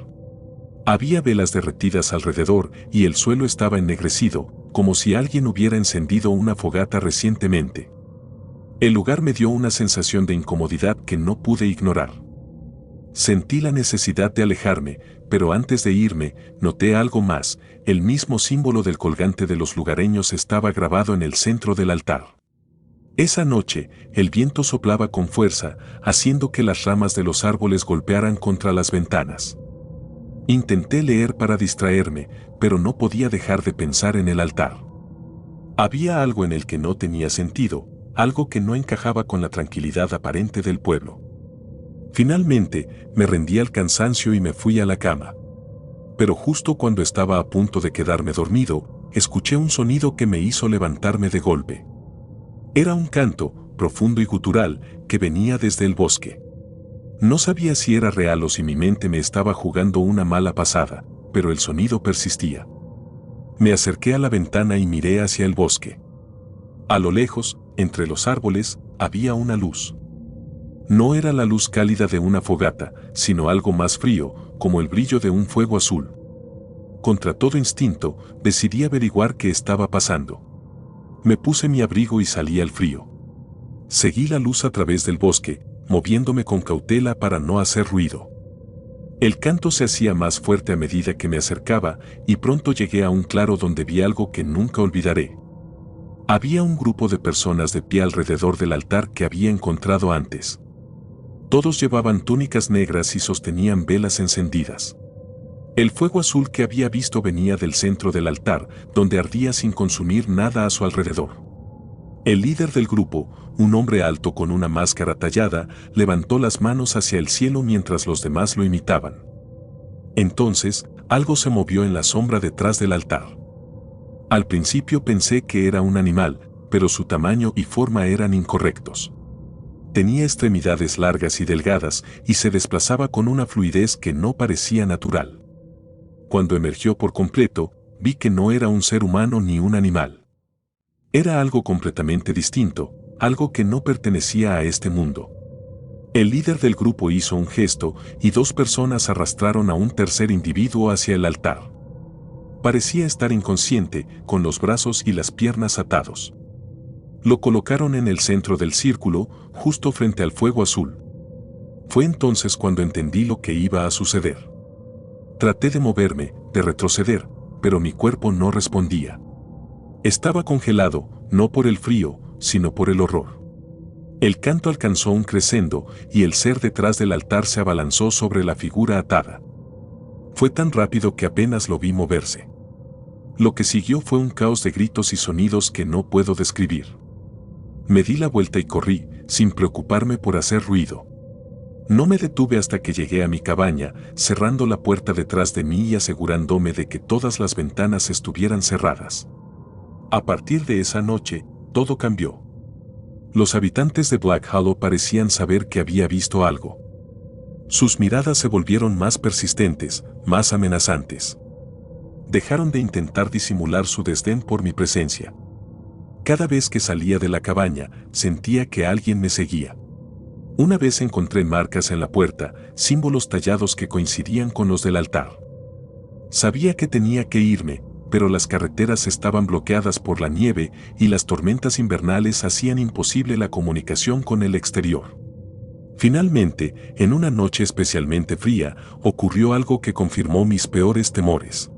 [SPEAKER 1] Había velas derretidas alrededor y el suelo estaba ennegrecido, como si alguien hubiera encendido una fogata recientemente. El lugar me dio una sensación de incomodidad que no pude ignorar. Sentí la necesidad de alejarme, pero antes de irme, noté algo más: el mismo símbolo del colgante de los lugareños estaba grabado en el centro del altar. Esa noche, el viento soplaba con fuerza, haciendo que las ramas de los árboles golpearan contra las ventanas. Intenté leer para distraerme, pero no podía dejar de pensar en el altar. Había algo en el que no tenía sentido, algo que no encajaba con la tranquilidad aparente del pueblo. Finalmente, me rendí al cansancio y me fui a la cama. Pero justo cuando estaba a punto de quedarme dormido, escuché un sonido que me hizo levantarme de golpe. Era un canto, profundo y gutural, que venía desde el bosque. No sabía si era real o si mi mente me estaba jugando una mala pasada, pero el sonido persistía. Me acerqué a la ventana y miré hacia el bosque. A lo lejos, entre los árboles, había una luz. No era la luz cálida de una fogata, sino algo más frío, como el brillo de un fuego azul. Contra todo instinto, decidí averiguar qué estaba pasando. Me puse mi abrigo y salí al frío. Seguí la luz a través del bosque, moviéndome con cautela para no hacer ruido. El canto se hacía más fuerte a medida que me acercaba, y pronto llegué a un claro donde vi algo que nunca olvidaré. Había un grupo de personas de pie alrededor del altar que había encontrado antes. Todos llevaban túnicas negras y sostenían velas encendidas. El fuego azul que había visto venía del centro del altar, donde ardía sin consumir nada a su alrededor. El líder del grupo, un hombre alto con una máscara tallada, levantó las manos hacia el cielo mientras los demás lo imitaban. Entonces, algo se movió en la sombra detrás del altar. Al principio pensé que era un animal, pero su tamaño y forma eran incorrectos. Tenía extremidades largas y delgadas y se desplazaba con una fluidez que no parecía natural. Cuando emergió por completo, vi que no era un ser humano ni un animal. Era algo completamente distinto, algo que no pertenecía a este mundo. El líder del grupo hizo un gesto y dos personas arrastraron a un tercer individuo hacia el altar. Parecía estar inconsciente, con los brazos y las piernas atados. Lo colocaron en el centro del círculo, justo frente al fuego azul. Fue entonces cuando entendí lo que iba a suceder. Traté de moverme, de retroceder, pero mi cuerpo no respondía. Estaba congelado, no por el frío, sino por el horror. El canto alcanzó un crescendo y el ser detrás del altar se abalanzó sobre la figura atada. Fue tan rápido que apenas lo vi moverse. Lo que siguió fue un caos de gritos y sonidos que no puedo describir. Me di la vuelta y corrí, sin preocuparme por hacer ruido. No me detuve hasta que llegué a mi cabaña, cerrando la puerta detrás de mí y asegurándome de que todas las ventanas estuvieran cerradas. A partir de esa noche, todo cambió. Los habitantes de Black Hollow parecían saber que había visto algo. Sus miradas se volvieron más persistentes, más amenazantes. Dejaron de intentar disimular su desdén por mi presencia. Cada vez que salía de la cabaña, sentía que alguien me seguía. Una vez encontré marcas en la puerta, símbolos tallados que coincidían con los del altar. Sabía que tenía que irme, pero las carreteras estaban bloqueadas por la nieve y las tormentas invernales hacían imposible la comunicación con el exterior. Finalmente, en una noche especialmente fría, ocurrió algo que confirmó mis peores temores.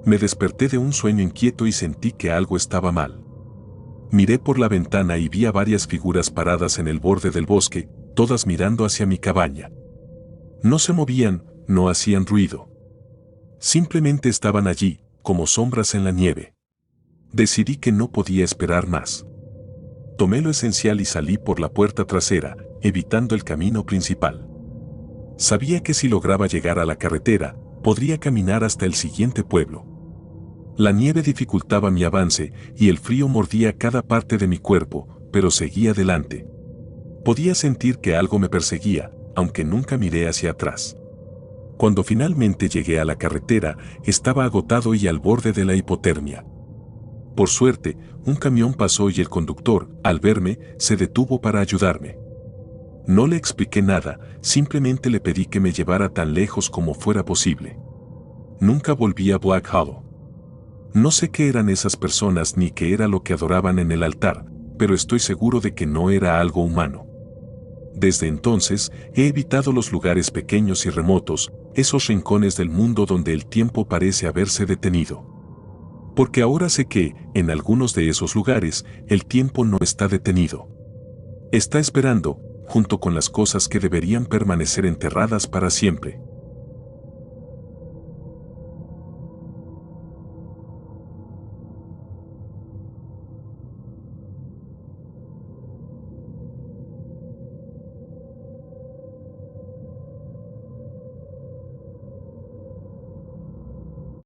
[SPEAKER 1] Me desperté de un sueño inquieto y sentí que algo estaba mal. Miré por la ventana y vi a varias figuras paradas en el borde del bosque, todas mirando hacia mi cabaña. No se movían, no hacían ruido. Simplemente estaban allí, como sombras en la nieve. Decidí que no podía esperar más. Tomé lo esencial y salí por la puerta trasera, evitando el camino principal. Sabía que si lograba llegar a la carretera, podría caminar hasta el siguiente pueblo. La nieve dificultaba mi avance y el frío mordía cada parte de mi cuerpo, pero seguía adelante. Podía sentir que algo me perseguía, aunque nunca miré hacia atrás. Cuando finalmente llegué a la carretera, estaba agotado y al borde de la hipotermia. Por suerte, un camión pasó y el conductor, al verme, se detuvo para ayudarme. No le expliqué nada, simplemente le pedí que me llevara tan lejos como fuera posible. Nunca volví a Black Hollow. No sé qué eran esas personas ni qué era lo que adoraban en el altar, pero estoy seguro de que no era algo humano. Desde entonces, he evitado los lugares pequeños y remotos, esos rincones del mundo donde el tiempo parece haberse detenido. Porque ahora sé que, en algunos de esos lugares, el tiempo no está detenido. Está esperando, junto con las cosas que deberían permanecer enterradas para siempre.